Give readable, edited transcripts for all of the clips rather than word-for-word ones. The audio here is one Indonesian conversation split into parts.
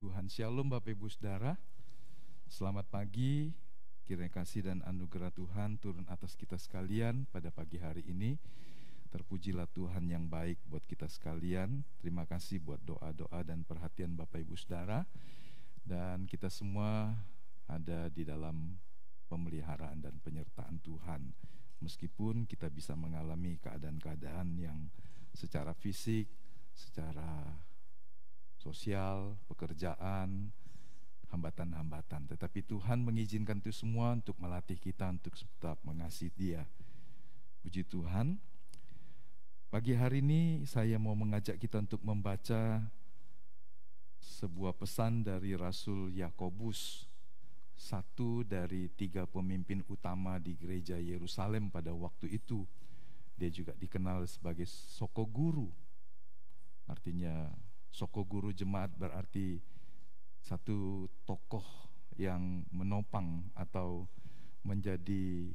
Tuhan, Shalom Bapak Ibu Saudara. Selamat pagi. Kiranya kasih dan anugerah Tuhan turun atas kita sekalian pada pagi hari ini. Terpujilah Tuhan yang baik buat kita sekalian. Terima kasih buat doa-doa dan perhatian Bapak Ibu Saudara. Dan kita semua ada di dalam pemeliharaan dan penyertaan Tuhan. Meskipun kita bisa mengalami keadaan-keadaan yang secara fisik, secara sosial, pekerjaan, hambatan-hambatan, tetapi Tuhan mengizinkan itu semua untuk melatih kita untuk tetap mengasihi Dia. Puji Tuhan. Pagi hari ini saya mau mengajak kita untuk membaca sebuah pesan dari Rasul Yakobus, satu dari 3 pemimpin utama di gereja Yerusalem pada waktu itu. Dia juga dikenal sebagai Sokoguru. Artinya Sokoguru jemaat berarti satu tokoh yang menopang atau menjadi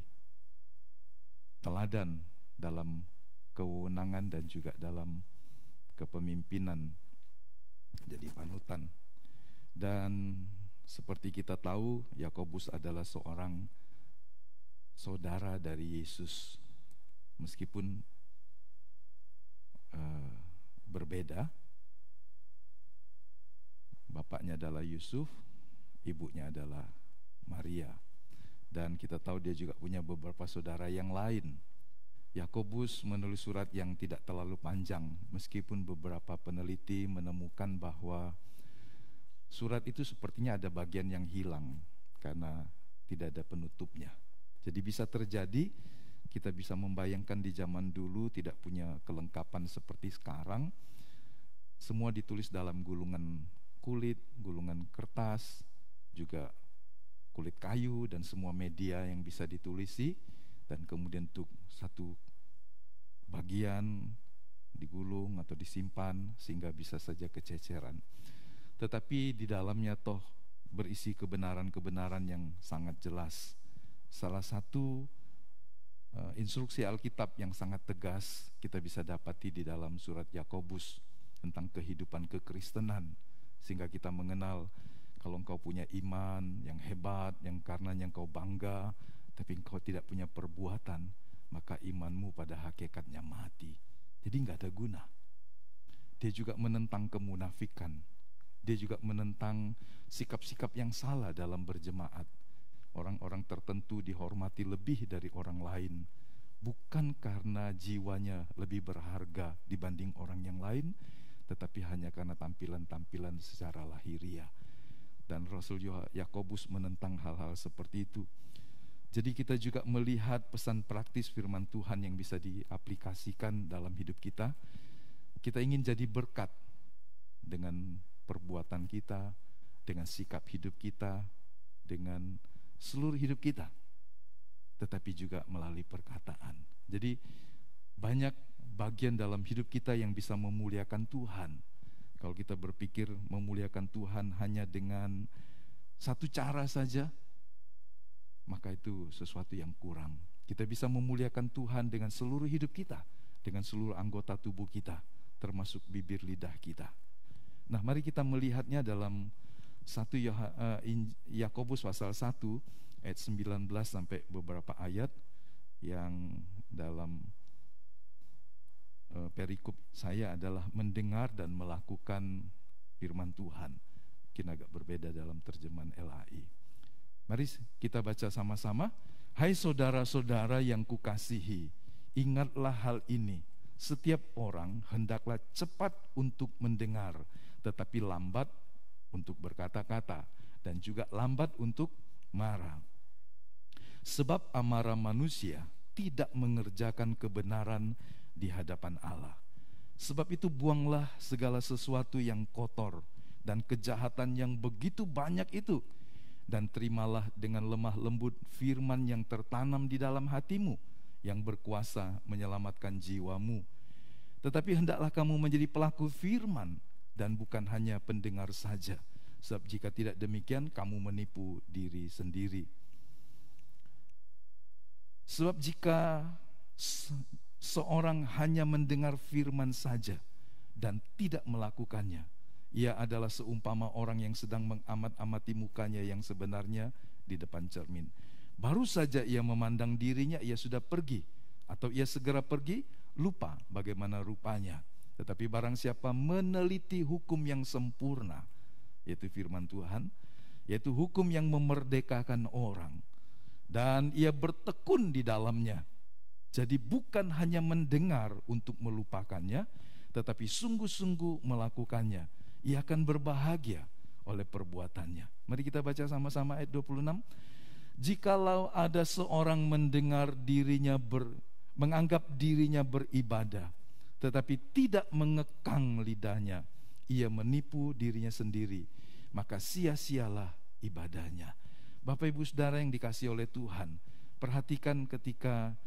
teladan dalam kewenangan dan juga dalam kepemimpinan, jadi panutan. Dan seperti kita tahu, Yakobus adalah seorang saudara dari Yesus, meskipun berbeda. Bapaknya adalah Yusuf, ibunya adalah Maria. Dan kita tahu dia juga punya beberapa saudara yang lain. Yakobus menulis surat yang tidak terlalu panjang, meskipun beberapa peneliti menemukan bahwa surat itu sepertinya ada bagian yang hilang karena tidak ada penutupnya. Jadi bisa terjadi, kita bisa membayangkan di zaman dulu tidak punya kelengkapan seperti sekarang. Semua ditulis dalam gulungan kulit, gulungan kertas, juga kulit kayu dan semua media yang bisa ditulisi, dan kemudian untuk satu bagian digulung atau disimpan sehingga bisa saja kececeran. Tetapi di dalamnya toh berisi kebenaran-kebenaran yang sangat jelas. Salah satu instruksi Alkitab yang sangat tegas kita bisa dapati di dalam surat Yakobus tentang kehidupan kekristenan, sehingga kita mengenal kalau engkau punya iman yang hebat, yang karenanya engkau bangga, tapi engkau tidak punya perbuatan, maka imanmu pada hakikatnya mati. Jadi nggak ada guna. Dia juga menentang kemunafikan. Dia juga menentang sikap-sikap yang salah dalam berjemaat. Orang-orang tertentu dihormati lebih dari orang lain, bukan karena jiwanya lebih berharga dibanding orang yang lain, tetapi hanya karena tampilan-tampilan secara lahiriah. Dan Rasul Yakobus menentang hal-hal seperti itu. Jadi kita juga melihat pesan praktis firman Tuhan yang bisa diaplikasikan dalam hidup kita. Kita ingin jadi berkat dengan perbuatan kita, dengan sikap hidup kita, dengan seluruh hidup kita, tetapi juga melalui perkataan. Jadi banyak bagian dalam hidup kita yang bisa memuliakan Tuhan. Kalau kita berpikir memuliakan Tuhan hanya dengan satu cara saja, maka itu sesuatu yang kurang. Kita bisa memuliakan Tuhan dengan seluruh hidup kita, dengan seluruh anggota tubuh kita, termasuk bibir lidah kita. Nah, mari kita melihatnya dalam 1 Yakobus pasal 1 ayat 19 sampai beberapa ayat yang dalam perikop saya adalah mendengar dan melakukan firman Tuhan. Mungkin agak berbeda dalam terjemahan LAI. Mari kita baca sama-sama. Hai saudara-saudara yang kukasihi, ingatlah hal ini. Setiap orang hendaklah cepat untuk mendengar, tetapi lambat untuk berkata-kata, dan juga lambat untuk marah. Sebab amarah manusia tidak mengerjakan kebenaran di hadapan Allah. Sebab itu buanglah segala sesuatu yang kotor dan kejahatan yang begitu banyak itu, dan terimalah dengan lemah lembut firman yang tertanam di dalam hatimu, yang berkuasa menyelamatkan jiwamu. Tetapi hendaklah kamu menjadi pelaku firman dan bukan hanya pendengar saja, sebab jika tidak demikian kamu menipu diri sendiri. Sebab jika seorang hanya mendengar firman saja dan tidak melakukannya, Ia adalah seumpama orang yang sedang mengamat-amati mukanya yang sebenarnya di depan cermin. Baru saja ia memandang dirinya, ia sudah pergi, atau ia segera pergi, lupa bagaimana rupanya. Tetapi barang siapa meneliti hukum yang sempurna, yaitu firman Tuhan, yaitu hukum yang memerdekakan orang, dan ia bertekun di dalamnya. Jadi bukan hanya mendengar untuk melupakannya, tetapi sungguh-sungguh melakukannya. Ia akan berbahagia oleh perbuatannya. Mari kita baca sama-sama ayat 26. Jikalau ada seorang menganggap dirinya beribadah, tetapi tidak mengekang lidahnya, ia menipu dirinya sendiri, maka sia-sialah ibadahnya. Bapak Ibu Saudara yang dikasihi oleh Tuhan, perhatikan ketika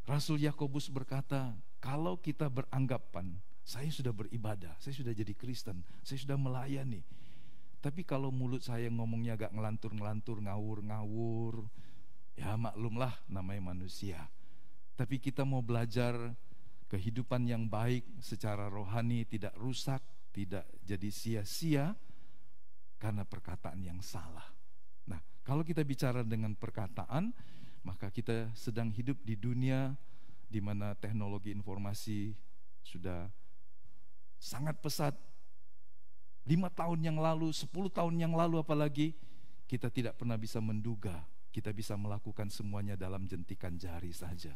Rasul Yakobus berkata, kalau kita beranggapan saya sudah beribadah, saya sudah jadi Kristen, saya sudah melayani, tapi kalau mulut saya ngomongnya agak ngelantur-ngelantur, ngawur-ngawur, ya maklumlah namanya manusia. Tapi kita mau belajar kehidupan yang baik secara rohani, tidak rusak, tidak jadi sia-sia karena perkataan yang salah. Nah, kalau kita bicara dengan perkataan, maka kita sedang hidup di dunia di mana teknologi informasi sudah sangat pesat. 5 tahun yang lalu, 10 tahun yang lalu apalagi, kita tidak pernah bisa menduga kita bisa melakukan semuanya dalam jentikan jari saja.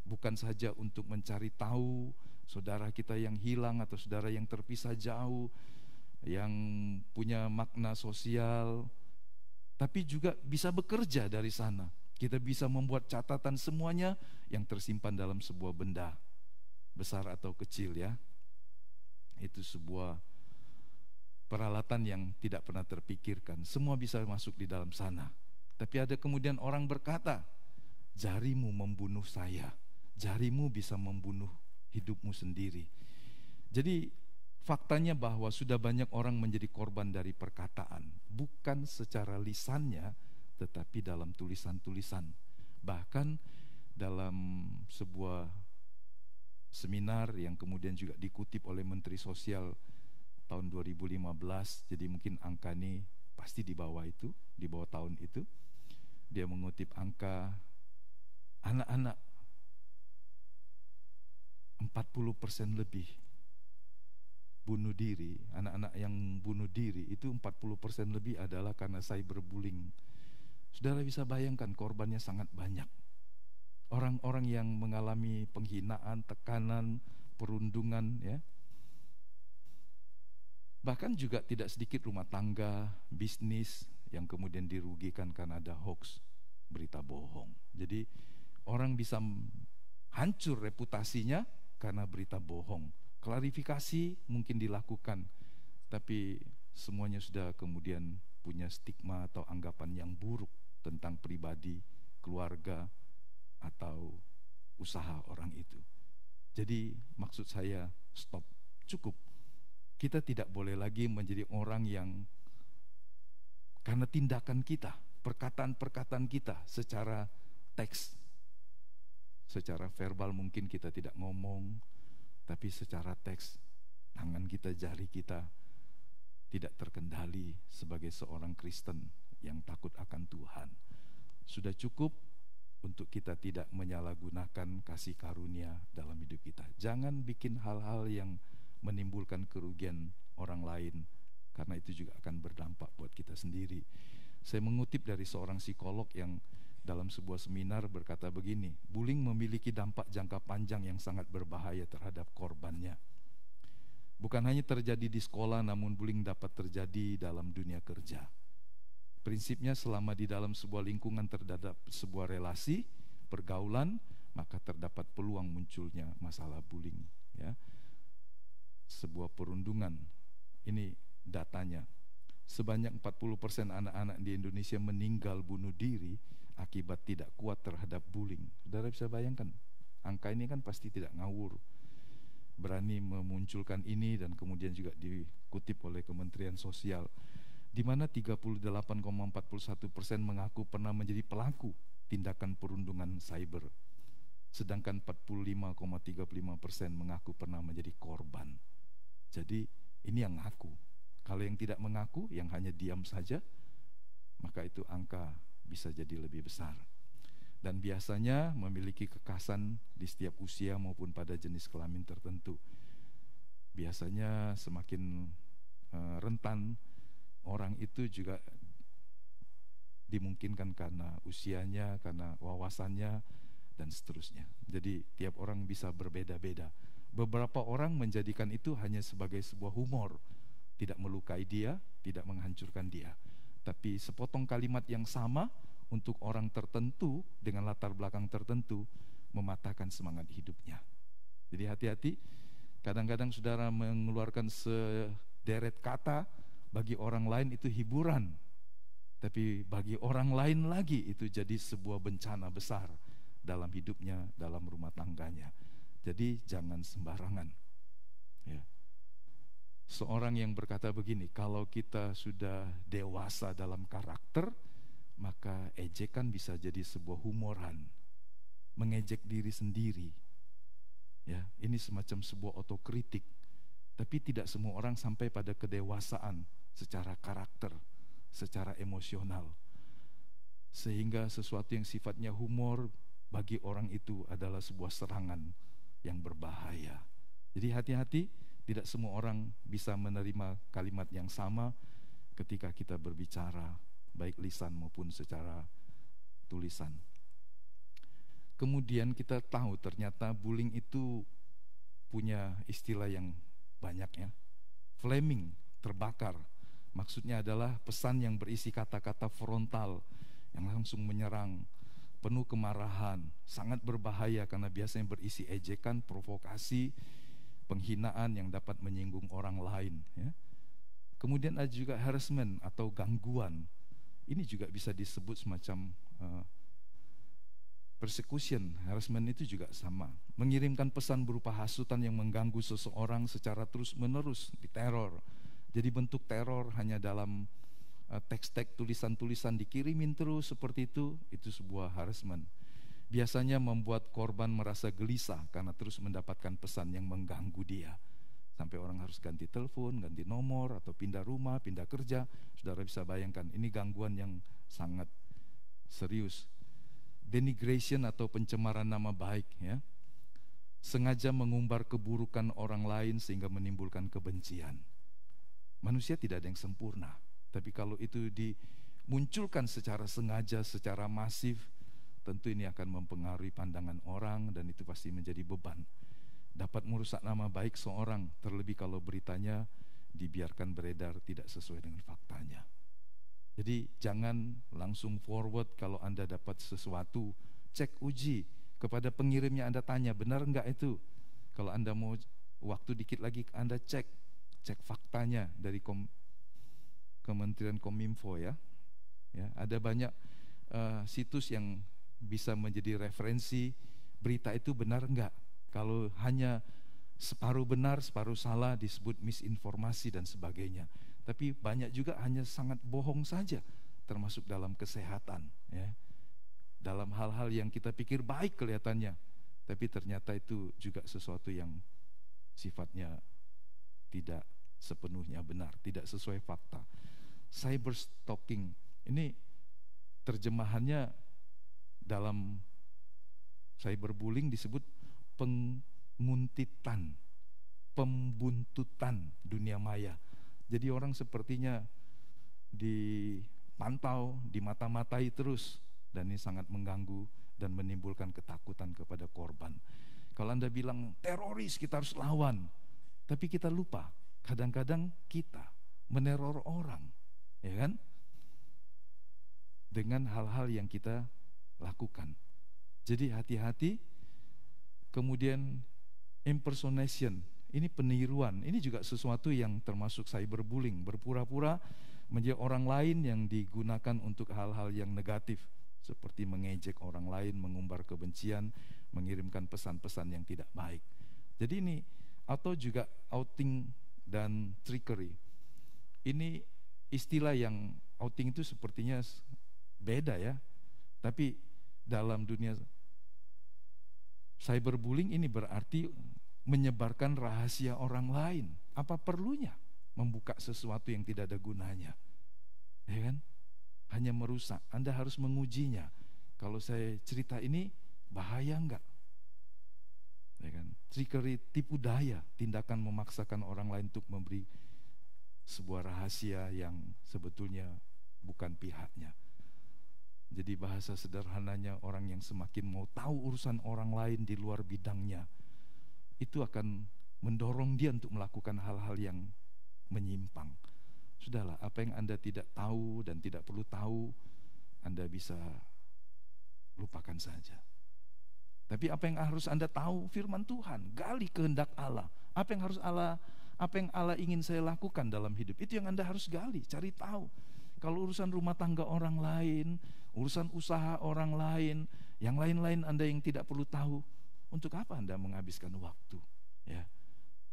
Bukan saja untuk mencari tahu saudara kita yang hilang atau saudara yang terpisah jauh, yang punya makna sosial, tapi juga bisa bekerja dari sana. Kita bisa membuat catatan semuanya yang tersimpan dalam sebuah benda, besar atau kecil ya. Itu sebuah peralatan yang tidak pernah terpikirkan. Semua bisa masuk di dalam sana. Tapi ada kemudian orang berkata, jarimu membunuh saya, jarimu bisa membunuh hidupmu sendiri. Jadi faktanya bahwa sudah banyak orang menjadi korban dari perkataan, bukan secara lisannya, tetapi dalam tulisan-tulisan. Bahkan dalam sebuah seminar yang kemudian juga dikutip oleh Menteri Sosial tahun 2015, jadi mungkin angka ini pasti di bawah itu, di bawah tahun itu. Dia mengutip angka anak-anak 40% lebih bunuh diri. Anak-anak yang bunuh diri itu 40% lebih adalah karena cyberbullying. Saudara bisa bayangkan korbannya sangat banyak. Orang-orang yang mengalami penghinaan, tekanan, perundungan ya. Bahkan juga tidak sedikit rumah tangga, bisnis yang kemudian dirugikan karena ada hoax, berita bohong. Jadi orang bisa hancur reputasinya karena berita bohong. Klarifikasi mungkin dilakukan, tapi semuanya sudah kemudian punya stigma atau anggapan yang buruk tentang pribadi, keluarga, atau usaha orang itu. Jadi maksud saya stop, cukup. Kita tidak boleh lagi menjadi orang yang karena tindakan kita, perkataan-perkataan kita secara teks, secara verbal mungkin kita tidak ngomong, tapi secara teks, tangan kita, jari kita tidak terkendali sebagai seorang Kristen yang takut akan Tuhan. Sudah cukup untuk kita tidak menyalahgunakan kasih karunia dalam hidup kita. Jangan bikin hal-hal yang menimbulkan kerugian orang lain, karena itu juga akan berdampak buat kita sendiri. Saya mengutip dari seorang psikolog yang dalam sebuah seminar berkata begini, bullying memiliki dampak jangka panjang yang sangat berbahaya terhadap korbannya. Bukan hanya terjadi di sekolah, namun bullying dapat terjadi dalam dunia kerja. Prinsipnya selama di dalam sebuah lingkungan terdapat sebuah relasi, pergaulan, maka terdapat peluang munculnya masalah bullying ya. Sebuah perundungan, ini datanya, sebanyak 40% anak-anak di Indonesia meninggal bunuh diri akibat tidak kuat terhadap bullying. Saudara bisa bayangkan, angka ini kan pasti tidak ngawur. Berani memunculkan ini dan kemudian juga dikutip oleh Kementerian Sosial, di mana 38,41% mengaku pernah menjadi pelaku tindakan perundungan cyber, sedangkan 45,35% mengaku pernah menjadi korban. Jadi Ini yang ngaku. Kalau yang tidak mengaku, yang hanya diam saja, maka itu angka bisa jadi lebih besar. Dan biasanya memiliki kekhasan di setiap usia maupun pada jenis kelamin tertentu. Biasanya semakin rentan orang itu juga dimungkinkan karena usianya, karena wawasannya, dan seterusnya. Jadi tiap orang bisa berbeda-beda. Beberapa orang menjadikan itu hanya sebagai sebuah humor, tidak melukai dia, tidak menghancurkan dia. Tapi sepotong kalimat yang sama untuk orang tertentu dengan latar belakang tertentu mematahkan semangat hidupnya. Jadi hati-hati, kadang-kadang saudara mengeluarkan sederet kata, bagi orang lain itu hiburan, tapi bagi orang lain lagi itu jadi sebuah bencana besar dalam hidupnya, dalam rumah tangganya. Jadi jangan sembarangan. Ya. Seorang yang berkata begini, kalau kita sudah dewasa dalam karakter, maka ejekan bisa jadi sebuah humoran, mengejek diri sendiri. Ya, ini semacam sebuah otokritik. Tapi tidak semua orang sampai pada kedewasaan secara karakter, secara emosional, sehingga sesuatu yang sifatnya humor bagi orang itu adalah sebuah serangan yang berbahaya. Jadi hati-hati, tidak semua orang bisa menerima kalimat yang sama ketika kita berbicara, baik lisan maupun secara tulisan. Kemudian kita tahu ternyata bullying itu punya istilah yang banyak ya. Flaming, terbakar. Maksudnya adalah pesan yang berisi kata-kata frontal yang langsung menyerang, penuh kemarahan, sangat berbahaya karena biasanya berisi ejekan, provokasi, penghinaan yang dapat menyinggung orang lain ya. Kemudian ada juga harassment atau gangguan. Ini juga bisa disebut semacam persecution. Harassment itu juga sama, mengirimkan pesan berupa hasutan yang mengganggu seseorang secara terus-menerus, diteror. Jadi bentuk teror hanya dalam teks-teks, tulisan-tulisan dikirimin terus seperti itu sebuah harassment. Biasanya membuat korban merasa gelisah karena terus mendapatkan pesan yang mengganggu dia. Sampai orang harus ganti telepon, ganti nomor, atau pindah rumah, pindah kerja. Saudara bisa bayangkan, ini gangguan yang sangat serius. Denigration atau pencemaran nama baik ya. Sengaja mengumbar keburukan orang lain sehingga menimbulkan kebencian. Manusia tidak ada yang sempurna, tapi kalau itu dimunculkan secara sengaja, secara masif, tentu ini akan mempengaruhi pandangan orang dan itu pasti menjadi beban. Dapat merusak nama baik seorang, terlebih kalau beritanya dibiarkan beredar tidak sesuai dengan faktanya. Jadi jangan langsung forward kalau Anda dapat sesuatu, cek uji kepada pengirimnya, Anda tanya benar enggak itu. Kalau Anda mau waktu dikit lagi Anda cek faktanya dari Kementerian Kominfo ya. Ada banyak situs yang bisa menjadi referensi berita itu benar enggak. Kalau hanya separuh benar, separuh salah disebut misinformasi dan sebagainya. Tapi banyak juga hanya sangat bohong saja, termasuk dalam kesehatan ya. Dalam hal-hal yang kita pikir baik kelihatannya, tapi ternyata itu juga sesuatu yang sifatnya tidak sepenuhnya benar, tidak sesuai fakta. Cyberstalking, ini terjemahannya dalam cyberbullying disebut penguntitan, pembuntutan dunia maya. Jadi orang sepertinya dipantau, dimata-matai terus, dan ini sangat mengganggu dan menimbulkan ketakutan kepada korban. Kalau Anda bilang teroris kita harus lawan, tapi kita lupa kadang-kadang kita meneror orang, ya kan? Dengan hal-hal yang kita lakukan. Jadi hati-hati. Kemudian impersonation, ini peniruan, ini juga sesuatu yang termasuk cyberbullying, berpura-pura menjadi orang lain yang digunakan untuk hal-hal yang negatif, seperti mengejek orang lain, mengumbar kebencian, mengirimkan pesan-pesan yang tidak baik. Jadi ini, atau juga outing dan trickery. Ini istilah yang outing itu sepertinya beda ya, tapi dalam dunia cyberbullying ini berarti menyebarkan rahasia orang lain. Apa perlunya? membuka sesuatu yang tidak ada gunanya, ya kan? Hanya merusak. Anda harus mengujinya. Kalau saya cerita ini bahaya enggak? Ya kan? Trickery, tipu daya, tindakan memaksakan orang lain untuk memberi sebuah rahasia yang sebetulnya bukan pihaknya. Jadi bahasa sederhananya, orang yang semakin mau tahu urusan orang lain di luar bidangnya, itu akan mendorong dia untuk melakukan hal-hal yang menyimpang. Sudahlah, apa yang Anda tidak tahu dan tidak perlu tahu, Anda bisa lupakan saja. Tapi apa yang harus Anda tahu? Firman Tuhan, gali kehendak Allah. Apa yang Allah ingin saya lakukan dalam hidup, itu yang Anda harus gali, cari tahu. Kalau urusan rumah tangga orang lain, urusan usaha orang lain, yang lain-lain Anda yang tidak perlu tahu, untuk apa Anda menghabiskan waktu? Ya.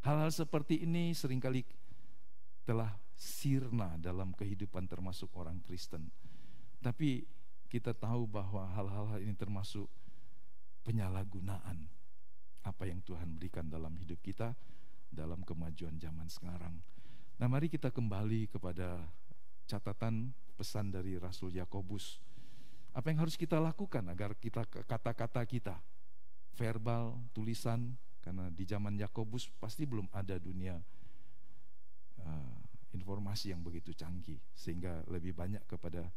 Hal-hal seperti ini seringkali telah sirna dalam kehidupan termasuk orang Kristen. Tapi kita tahu bahwa hal-hal ini termasuk penyalahgunaan apa yang Tuhan berikan dalam hidup kita dalam kemajuan zaman sekarang. Nah, mari kita kembali kepada catatan pesan dari Rasul Yakobus. Apa yang harus kita lakukan agar kita kata-kata kita, verbal, tulisan, karena di zaman Yakobus pasti belum ada dunia informasi yang begitu canggih, sehingga lebih banyak kepada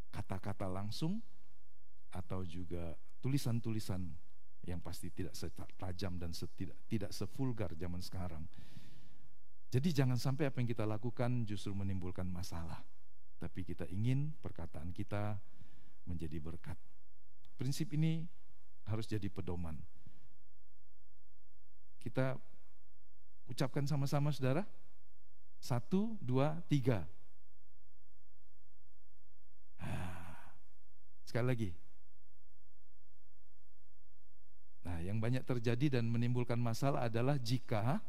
kata-kata langsung atau juga tulisan-tulisan yang pasti tidak setajam dan tidak sevulgar zaman sekarang. Jadi jangan sampai apa yang kita lakukan justru menimbulkan masalah, tapi kita ingin perkataan kita menjadi berkat. Prinsip ini harus jadi pedoman. Kita ucapkan sama-sama, saudara. 1, 2, 3. Sekali lagi. Nah, yang banyak terjadi dan menimbulkan masalah adalah jika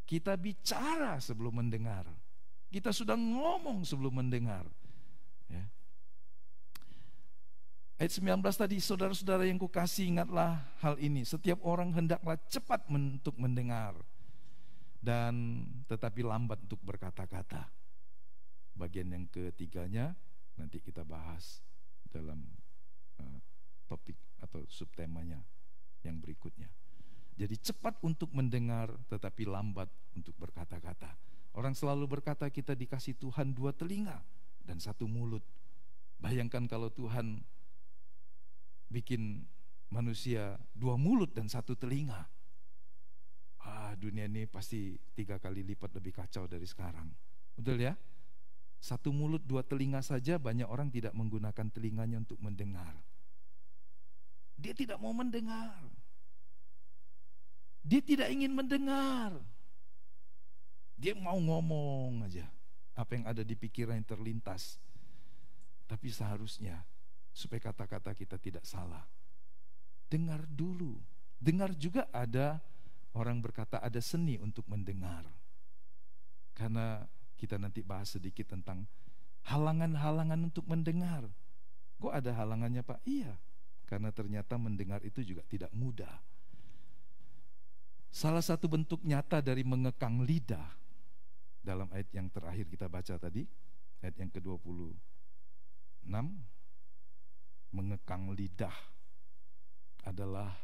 kita bicara sebelum mendengar. Kita sudah ngomong sebelum mendengar. Ya. Ayat 19 tadi, saudara-saudara yang kukasihi, ingatlah hal ini. Setiap orang hendaklah cepat untuk mendengar, dan tetapi lambat untuk berkata-kata. Bagian yang ketiganya nanti kita bahas dalam topik atau subtemanya yang berikutnya. Jadi cepat untuk mendengar tetapi lambat untuk berkata-kata. Orang selalu berkata kita dikasih Tuhan 2 telinga dan 1 mulut. Bayangkan kalau Tuhan bikin manusia 2 mulut dan 1 telinga. Dunia ini pasti 3 kali lipat lebih kacau dari sekarang. Betul ya? 1 mulut 2 telinga saja, banyak orang tidak menggunakan telinganya untuk mendengar. Dia tidak mau mendengar. Dia tidak ingin mendengar. Dia mau ngomong aja apa yang ada di pikiran yang terlintas. Tapi seharusnya supaya kata-kata kita tidak salah, dengar dulu. Dengar juga, ada orang berkata ada seni untuk mendengar. Karena kita nanti bahas sedikit tentang halangan-halangan untuk mendengar. Kok ada halangannya, Pak? Iya, karena ternyata mendengar itu juga tidak mudah. Salah satu bentuk nyata dari mengekang lidah, dalam ayat yang terakhir kita baca tadi, ayat yang ke-26, mengekang lidah adalah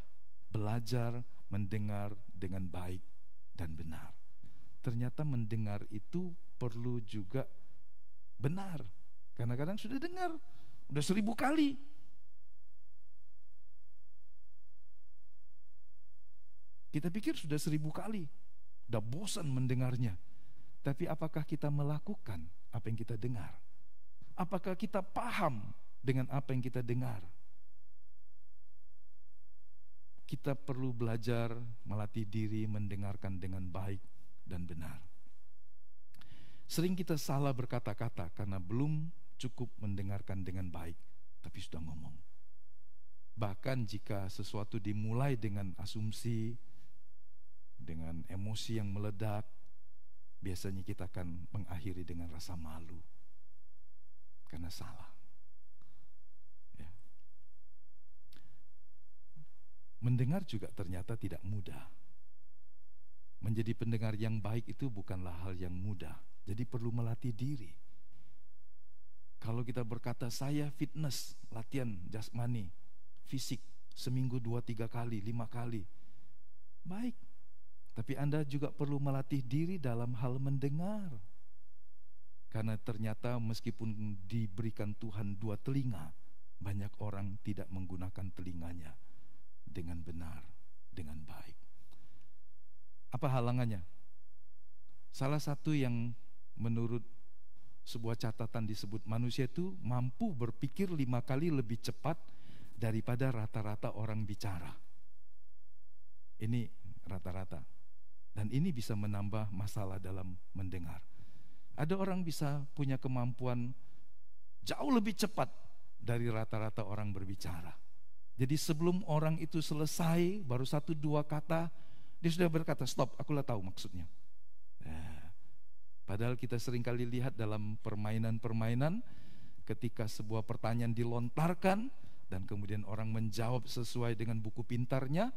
belajar mendengar dengan baik dan benar. Ternyata mendengar itu perlu juga benar. Kadang-kadang sudah dengar, udah 1000 kali. Kita pikir sudah 1000 kali, udah bosan mendengarnya. Tapi apakah kita melakukan apa yang kita dengar? Apakah kita paham dengan apa yang kita dengar? Kita perlu belajar melatih diri mendengarkan dengan baik dan benar. Sering kita salah berkata-kata karena belum cukup mendengarkan dengan baik, tapi sudah ngomong. Bahkan jika sesuatu dimulai dengan asumsi, dengan emosi yang meledak, biasanya kita akan mengakhiri dengan rasa malu karena salah. Ya. Mendengar juga ternyata tidak mudah. Menjadi pendengar yang baik itu bukanlah hal yang mudah. Jadi perlu melatih diri. Kalau kita berkata saya fitness, latihan jasmani, fisik, seminggu 2-3 kali, 5 kali, baik. Tapi Anda juga perlu melatih diri dalam hal mendengar. Karena ternyata meskipun diberikan Tuhan 2 telinga, banyak orang tidak menggunakan telinganya dengan benar, dengan baik. Apa halangannya? Salah satu yang menurut sebuah catatan disebut manusia itu mampu berpikir 5 kali lebih cepat daripada rata-rata orang bicara. Ini rata-rata. Dan ini bisa menambah masalah dalam mendengar. Ada orang bisa punya kemampuan jauh lebih cepat dari rata-rata orang berbicara. Jadi sebelum orang itu selesai, baru 1-2 kata, dia sudah berkata, stop, akulah tahu maksudnya. Padahal kita seringkali lihat dalam permainan-permainan, ketika sebuah pertanyaan dilontarkan, dan kemudian orang menjawab sesuai dengan buku pintarnya,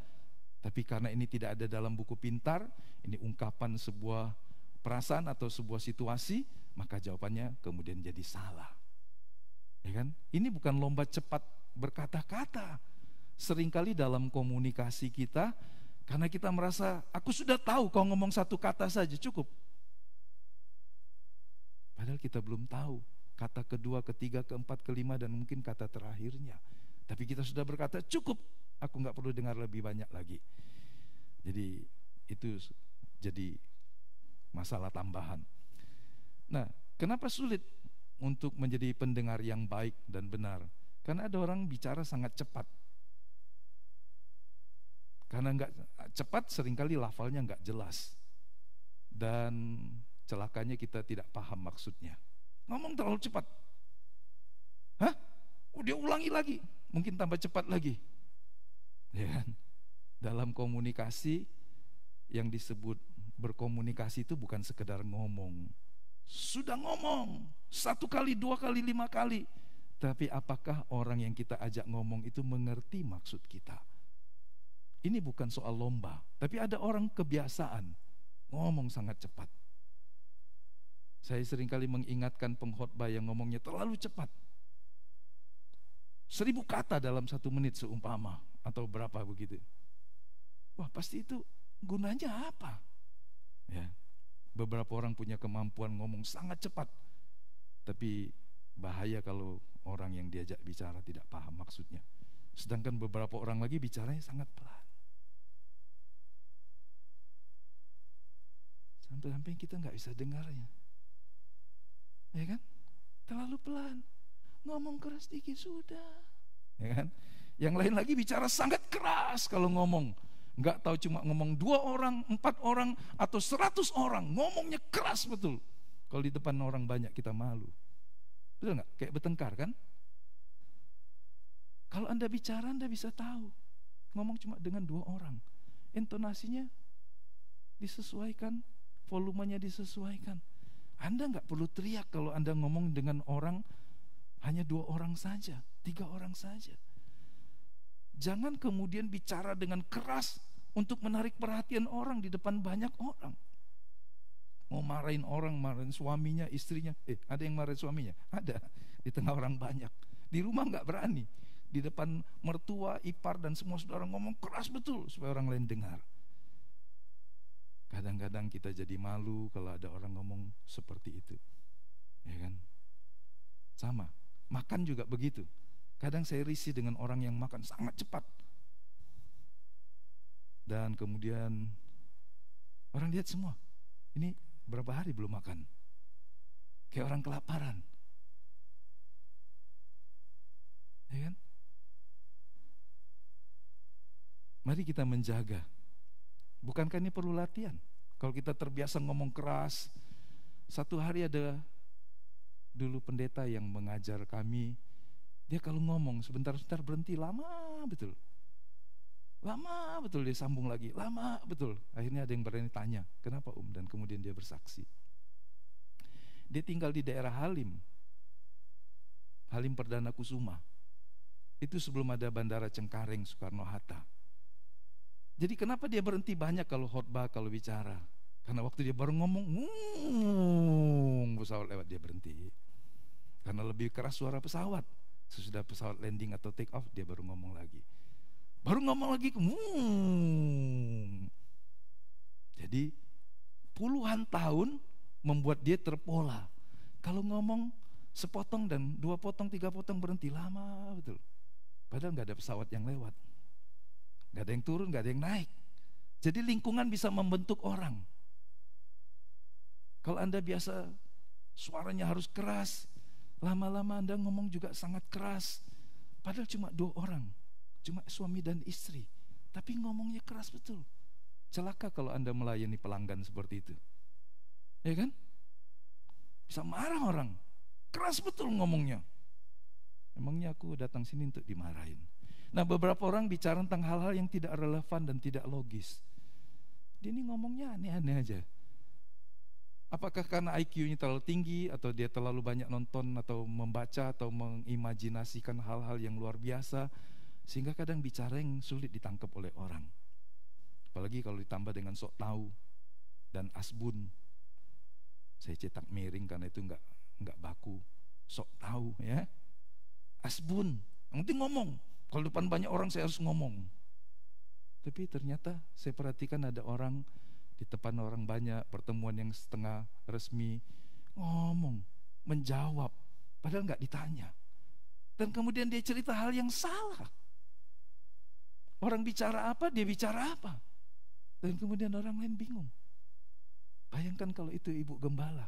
tapi karena ini tidak ada dalam buku pintar, ini ungkapan sebuah perasaan atau sebuah situasi, maka jawabannya kemudian jadi salah. Ya kan? Ini bukan lomba cepat berkata-kata. Seringkali dalam komunikasi kita, karena kita merasa, aku sudah tahu kau ngomong 1 kata saja cukup. Padahal kita belum tahu kata kedua, ketiga, keempat, kelima, dan mungkin kata terakhirnya. Tapi kita sudah berkata, cukup, aku gak perlu dengar lebih banyak lagi. Jadi itu jadi masalah tambahan. Nah, kenapa sulit untuk menjadi pendengar yang baik dan benar? Karena ada orang bicara sangat cepat. Karena nggak cepat, seringkali lafalnya nggak jelas, dan celakanya kita tidak paham maksudnya. Ngomong terlalu cepat. Hah? Oh, dia ulangi lagi, mungkin tambah cepat lagi. Ya kan? Dalam komunikasi, yang disebut berkomunikasi itu bukan sekedar ngomong. Sudah ngomong 1 kali, 2 kali, 5 kali, tapi apakah orang yang kita ajak ngomong itu mengerti maksud kita? Ini bukan soal lomba, tapi ada orang kebiasaan ngomong sangat cepat. Saya seringkali mengingatkan pengkhotbah yang ngomongnya terlalu cepat. 1000 kata dalam 1 menit seumpama, atau berapa begitu. Wah, pasti itu gunanya apa? Ya, beberapa orang punya kemampuan ngomong sangat cepat, tapi bahaya kalau orang yang diajak bicara tidak paham maksudnya. Sedangkan beberapa orang lagi bicaranya sangat pelan. Sampai-sampai kita nggak bisa dengarnya, ya kan? Terlalu pelan, ngomong keras dikit sudah, ya kan? Yang lain lagi bicara sangat keras kalau ngomong, nggak tahu cuma ngomong 2 orang, 4 orang, atau 100 orang, ngomongnya keras betul. Kalau di depan orang banyak kita malu, betul nggak? Kayak bertengkar kan? Kalau Anda bicara, Anda bisa tahu ngomong cuma dengan 2 orang, intonasinya disesuaikan, volumenya disesuaikan. Anda nggak perlu teriak kalau Anda ngomong dengan orang hanya 2 orang saja, 3 orang saja. Jangan kemudian bicara dengan keras untuk menarik perhatian orang di depan banyak orang. Mau marahin orang, marahin suaminya, istrinya. Ada yang marahin suaminya? Ada, di tengah orang banyak. Di rumah nggak berani, di depan mertua, ipar, dan semua saudara ngomong keras betul supaya orang lain dengar. Kadang-kadang kita jadi malu kalau ada orang ngomong seperti itu, ya kan? Sama, makan juga begitu. Kadang saya risih dengan orang yang makan sangat cepat, dan kemudian orang lihat semua, ini berapa hari belum makan, kayak orang kelaparan, ya kan? Mari kita menjaga. Bukankah ini perlu latihan? Kalau kita terbiasa ngomong keras. Satu hari ada dulu pendeta yang mengajar kami, dia kalau ngomong sebentar-sebentar berhenti, lama betul. Lama betul dia sambung lagi, lama betul. Akhirnya ada yang berani tanya, kenapa Dan kemudian dia bersaksi. Dia tinggal di daerah Halim Perdana Kusuma. Itu sebelum ada Bandara Cengkareng Soekarno-Hatta. Jadi kenapa dia berhenti banyak kalau khotbah, kalau bicara? Karena waktu dia baru ngomong, pesawat lewat, dia berhenti. Karena lebih keras suara pesawat. Sesudah pesawat landing atau take off, dia baru ngomong lagi. Jadi puluhan tahun membuat dia terpola. Kalau ngomong sepotong dan 2 potong, 3 potong, berhenti lama betul. Padahal gak ada pesawat yang lewat, gak ada yang turun, gak ada yang naik. Jadi lingkungan bisa membentuk orang. Kalau Anda biasa suaranya harus keras, lama-lama Anda ngomong juga sangat keras. Padahal cuma 2 orang, cuma suami dan istri, tapi ngomongnya keras betul. Celaka kalau Anda melayani pelanggan seperti itu, ya kan? Bisa marah orang, keras betul ngomongnya. Emangnya aku datang sini untuk dimarahin? Nah, beberapa orang bicara tentang hal-hal yang tidak relevan dan tidak logis. Dia ini ngomongnya aneh-aneh aja. Apakah karena IQ-nya terlalu tinggi, atau dia terlalu banyak nonton atau membaca atau mengimajinasikan hal-hal yang luar biasa, sehingga kadang bicara yang sulit ditangkap oleh orang. Apalagi kalau ditambah dengan sok tahu dan asbun. Saya cetak miring karena itu enggak baku. Sok tahu ya. Asbun, yang penting ngomong. Kalau depan banyak orang saya harus ngomong. Tapi ternyata saya perhatikan ada orang di depan orang banyak, pertemuan yang setengah resmi, ngomong, menjawab, padahal enggak ditanya. Dan kemudian dia cerita hal yang salah. Orang bicara apa, dia bicara apa. Dan kemudian orang lain bingung. Bayangkan kalau itu ibu gembala.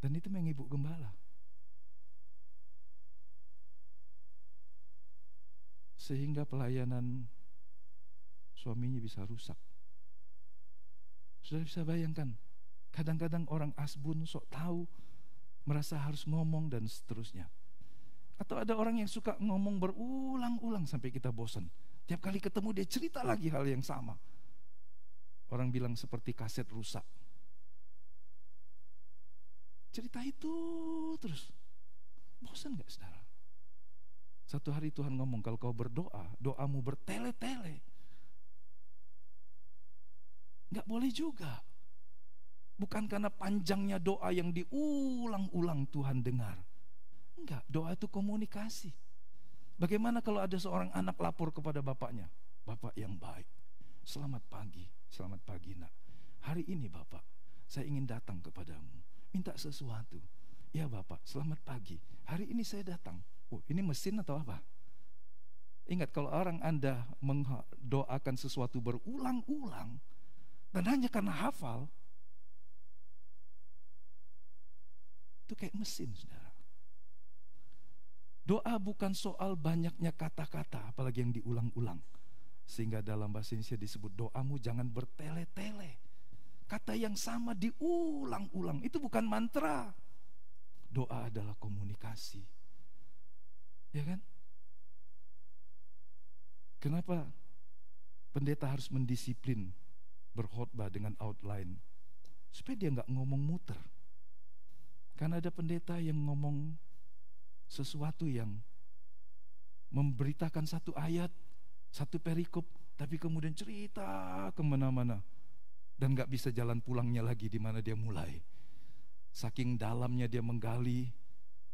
Dan itu memang ibu gembala. Sehingga pelayanan suaminya bisa rusak. Sudah bisa bayangkan, kadang-kadang orang asbun, sok tahu, merasa harus ngomong dan seterusnya. Atau ada orang yang suka ngomong berulang-ulang sampai kita bosan. Tiap kali ketemu dia cerita lagi hal yang sama. Orang bilang seperti kaset rusak. Cerita itu terus. Bosan gak saudara? Satu hari Tuhan ngomong, kalau kau berdoa, doamu bertele-tele. Gak boleh juga. Bukan karena panjangnya doa yang diulang-ulang Tuhan dengar. Enggak, doa itu komunikasi. Bagaimana kalau ada seorang anak lapor kepada bapaknya, Bapak yang baik, selamat pagi nak. Hari ini Bapak, saya ingin datang kepadamu, minta sesuatu. Ya Bapak, selamat pagi, hari ini saya datang. Oh, ini mesin atau apa? Ingat, kalau orang Anda mendoakan sesuatu berulang-ulang dan hanya karena hafal, itu kayak mesin, saudara. Doa bukan soal banyaknya kata-kata, apalagi yang diulang-ulang. Sehingga dalam bahasa Indonesia disebut doamu jangan bertele-tele. Kata yang sama diulang-ulang, itu bukan mantra. Doa adalah komunikasi. Ya kan? Kenapa pendeta harus mendisiplin berkhotbah dengan outline? Supaya dia gak ngomong muter. Karena ada pendeta yang ngomong sesuatu yang memberitakan satu ayat, satu perikop, tapi kemudian cerita kemana-mana dan gak bisa jalan pulangnya lagi di mana dia mulai. Saking dalamnya dia menggali,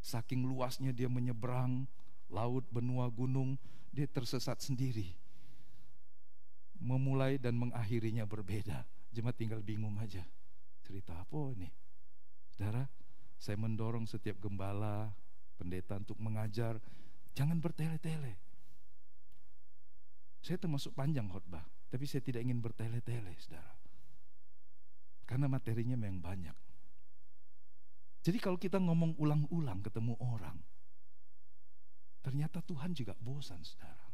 saking luasnya dia menyeberang laut, benua, gunung, dia tersesat sendiri. Memulai dan mengakhirinya berbeda. Jemaat tinggal bingung aja. Cerita apa ini? Saudara, saya mendorong setiap gembala, pendeta untuk mengajar, jangan bertele-tele. Saya termasuk panjang khotbah, tapi saya tidak ingin bertele-tele, saudara. Karena materinya memang banyak. Jadi kalau kita ngomong ulang-ulang ketemu orang, ternyata Tuhan juga bosan, saudara.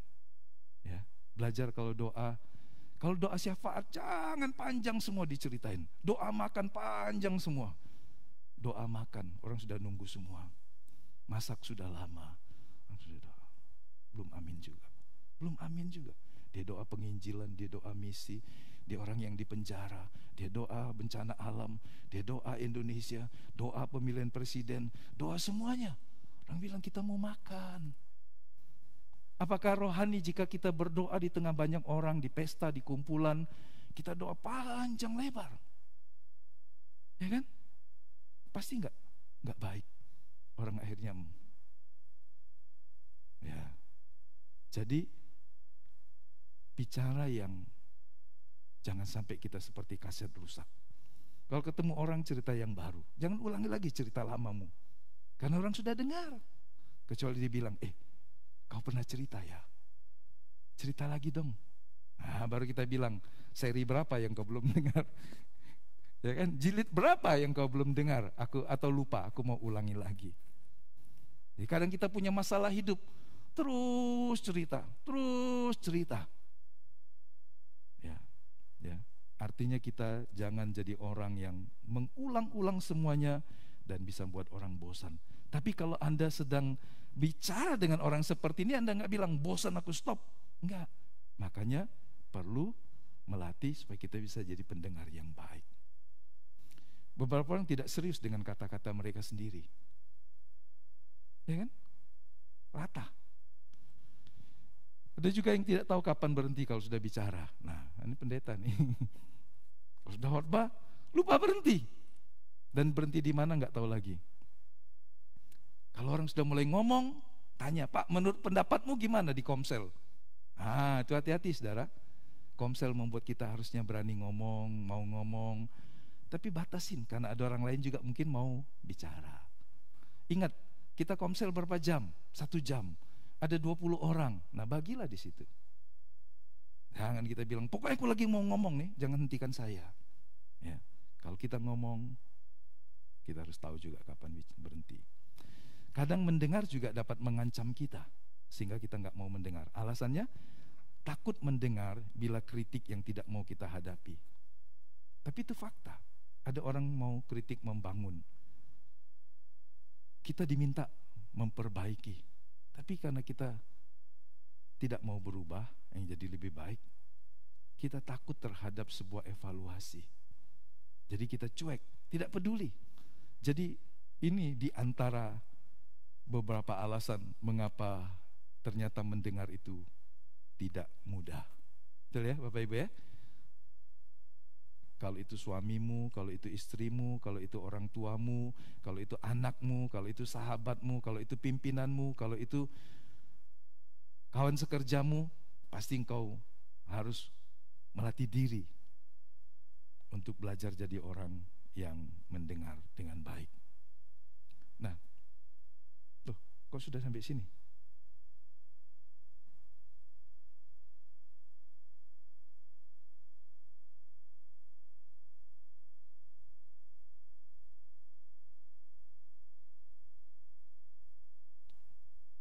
Ya, belajar kalau doa syafaat jangan panjang semua diceritain. Doa makan panjang semua. Doa makan, orang sudah nunggu semua. Masak sudah lama, belum amin juga. Dia doa penginjilan, dia doa misi, dia orang yang dipenjara, dia doa bencana alam, dia doa Indonesia, doa pemilihan presiden, doa semuanya. Orang bilang kita mau makan. Apakah rohani jika kita berdoa di tengah banyak orang, di pesta, di kumpulan, kita doa panjang lebar? Ya kan? Pasti enggak baik. Orang akhirnya ya. Jadi bicara yang jangan sampai kita seperti kaset rusak. Kalau ketemu orang cerita yang baru, jangan ulangi lagi cerita lamamu. Karena orang sudah dengar. Kecuali dia bilang, kau pernah cerita ya? Cerita lagi dong. Nah, baru kita bilang, seri berapa yang kau belum dengar? Ya kan? Jilid berapa yang kau belum dengar? Atau lupa, aku mau ulangi lagi. Jadi kadang kita punya masalah hidup, terus cerita. Ya. Artinya kita jangan jadi orang yang mengulang-ulang semuanya dan bisa membuat orang bosan. Tapi kalau Anda sedang bicara dengan orang seperti ini, Anda nggak bilang bosan aku stop, enggak. Makanya perlu melatih supaya kita bisa jadi pendengar yang baik. Beberapa orang tidak serius dengan kata-kata mereka sendiri, ya kan? Rata. Ada juga yang tidak tahu kapan berhenti kalau sudah bicara. Nah, ini pendeta nih. Kalau sudah khotbah, lupa berhenti. Dan berhenti di mana nggak tahu lagi. Kalau orang sudah mulai ngomong, tanya, Pak, menurut pendapatmu gimana di Komsel? Itu hati-hati saudara. Komsel membuat kita harusnya berani ngomong, mau ngomong. Tapi batasin, karena ada orang lain juga mungkin mau bicara. Ingat, kita Komsel berapa jam? 1 jam. Ada 20 orang, nah bagilah di situ. Jangan kita bilang, pokoknya aku lagi mau ngomong nih, jangan hentikan saya. Ya, kalau kita ngomong, kita harus tahu juga kapan berhenti. Kadang mendengar juga dapat mengancam kita, sehingga kita nggak mau mendengar. Alasannya, takut mendengar bila kritik yang tidak mau kita hadapi. Tapi itu fakta. Ada orang mau kritik membangun. Kita diminta memperbaiki. Tapi karena kita tidak mau berubah, yang jadi lebih baik, kita takut terhadap sebuah evaluasi. Jadi kita cuek, tidak peduli. Jadi ini di antara beberapa alasan mengapa ternyata mendengar itu tidak mudah. Betul ya Bapak Ibu ya? Kalau itu suamimu, kalau itu istrimu, kalau itu orang tuamu, kalau itu anakmu, kalau itu sahabatmu, kalau itu pimpinanmu, kalau itu kawan sekerjamu, pasti engkau harus melatih diri untuk belajar jadi orang yang mendengar dengan baik. Nah, kok sudah sampai sini?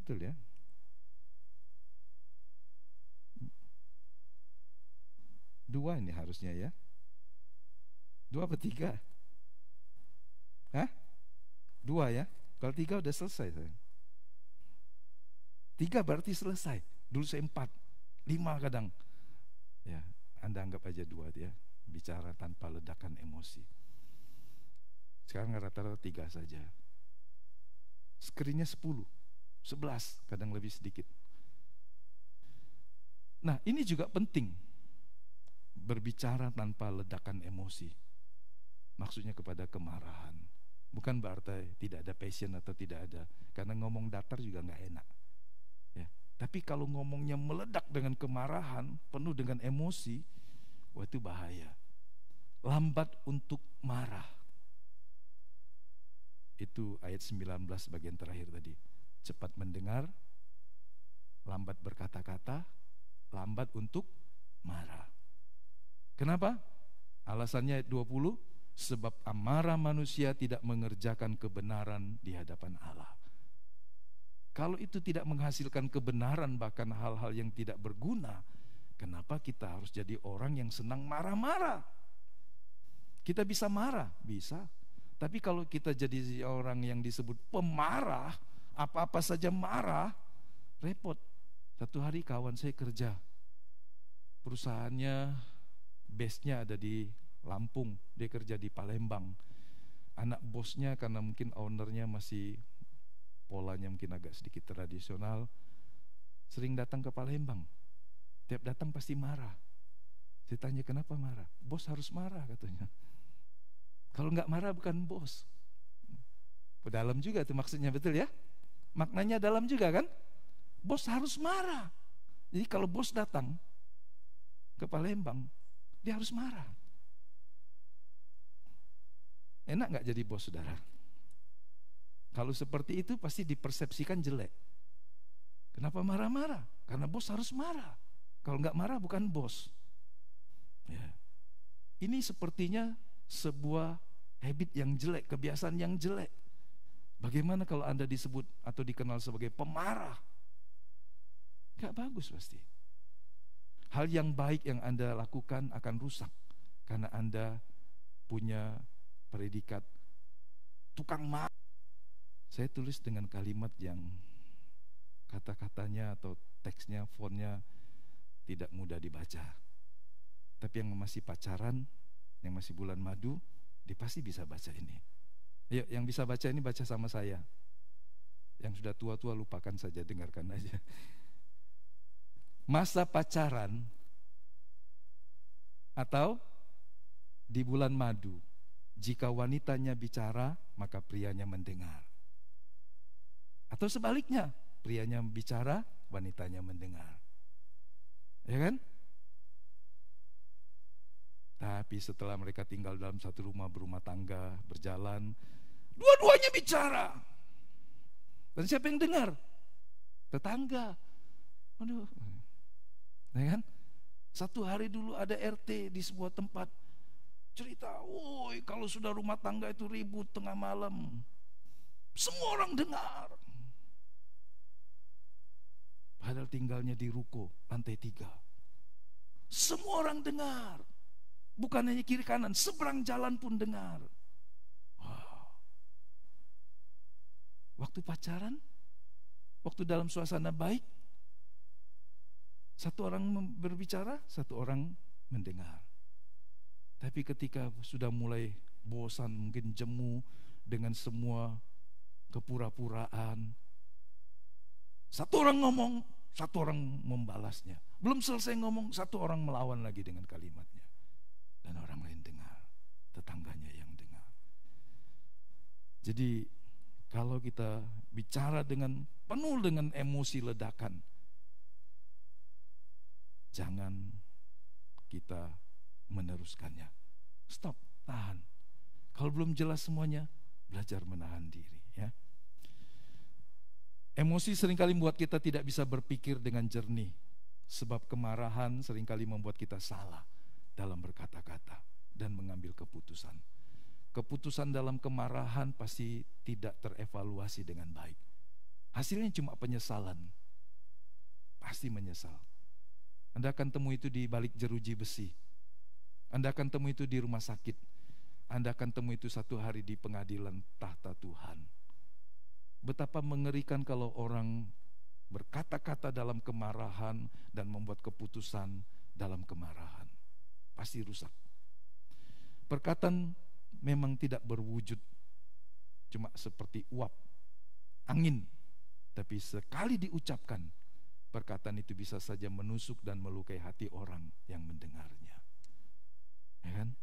Betul ya? Dua ini harusnya ya. 2 apa 3? Hah? 2 ya? Kalau 3 udah selesai saya. 3 berarti selesai. Dulu saya 4, 5 kadang. Ya, Anda anggap aja 2 ya. Bicara tanpa ledakan emosi. Sekarang rata-rata 3 saja. Screennya 10, 11, kadang lebih sedikit. Nah, ini juga penting. Berbicara tanpa ledakan emosi. Maksudnya kepada kemarahan. Bukan berarti tidak ada passion atau tidak ada. Karena ngomong datar juga gak enak ya. Tapi kalau ngomongnya meledak dengan kemarahan, penuh dengan emosi, wah itu bahaya. Lambat untuk marah. Itu ayat 19 bagian terakhir tadi. Cepat mendengar, lambat berkata-kata, lambat untuk marah. Kenapa? Alasannya ayat 20, sebab amarah manusia tidak mengerjakan kebenaran di hadapan Allah. Kalau itu tidak menghasilkan kebenaran, bahkan hal-hal yang tidak berguna, kenapa kita harus jadi orang yang senang marah-marah? Kita bisa marah, bisa. Tapi kalau kita jadi orang yang disebut pemarah, apa-apa saja marah, repot. Satu hari kawan saya kerja, perusahaannya base-nya ada di Lampung, dia kerja di Palembang. Anak bosnya karena mungkin ownernya masih polanya mungkin agak sedikit tradisional, sering datang ke Palembang. Tiap datang pasti marah. Saya tanya kenapa marah? Bos harus marah katanya. Kalau nggak marah bukan bos. Dalam juga tuh maksudnya, betul ya? Maknanya dalam juga kan? Bos harus marah. Jadi kalau bos datang ke Palembang, dia harus marah. Enak nggak jadi bos, saudara? Kalau seperti itu pasti dipersepsikan jelek. Kenapa marah-marah? Karena bos harus marah. Kalau nggak marah bukan bos. Ya. Ini sepertinya sebuah habit yang jelek, kebiasaan yang jelek. Bagaimana kalau Anda disebut atau dikenal sebagai pemarah? Gak bagus pasti. Hal yang baik yang Anda lakukan akan rusak karena Anda punya predikat tukang marah. Saya tulis dengan kalimat yang kata-katanya atau teksnya, fontnya tidak mudah dibaca. Tapi yang masih pacaran, yang masih bulan madu, dia pasti bisa baca ini. Ayo, yang bisa baca ini baca sama saya. Yang sudah tua-tua lupakan saja, dengarkan aja. Masa pacaran atau di bulan madu, jika wanitanya bicara, maka prianya mendengar. Atau sebaliknya, prianya bicara, wanitanya mendengar. Ya kan? Tapi setelah mereka tinggal dalam satu rumah, berumah tangga, berjalan, dua-duanya bicara. Dan siapa yang dengar? Tetangga. Aduh. Ya kan? Satu hari dulu ada RT di sebuah tempat cerita, woi kalau sudah rumah tangga itu ribut tengah malam, semua orang dengar. Padahal tinggalnya di ruko lantai 3. Semua orang dengar. Bukan hanya kiri kanan, seberang jalan pun dengar. Wow. Waktu pacaran, waktu dalam suasana baik, satu orang berbicara, satu orang mendengar. Tapi ketika sudah mulai bosan, mungkin jemu dengan semua kepura-puraan, satu orang ngomong, satu orang membalasnya. Belum selesai ngomong, satu orang melawan lagi dengan kalimatnya. Dan orang lain dengar, tetangganya yang dengar. Jadi kalau kita bicara dengan penuh dengan emosi ledakan, jangan kita meneruskannya. Stop, tahan. Kalau belum jelas semuanya, belajar menahan diri, ya. Emosi seringkali membuat kita tidak bisa berpikir dengan jernih, sebab kemarahan seringkali membuat kita salah dalam berkata-kata dan mengambil keputusan. Keputusan dalam kemarahan pasti tidak terevaluasi dengan baik. Hasilnya cuma penyesalan. Pasti menyesal. Anda akan temui itu di balik jeruji besi. Anda akan temui itu di rumah sakit. Anda akan temui itu satu hari di pengadilan tahta Tuhan. Betapa mengerikan kalau orang berkata-kata dalam kemarahan dan membuat keputusan dalam kemarahan. Pasti rusak. Perkataan memang tidak berwujud cuma seperti uap angin, tapi sekali diucapkan, perkataan itu bisa saja menusuk dan melukai hati orang yang mendengarnya. Ya kan?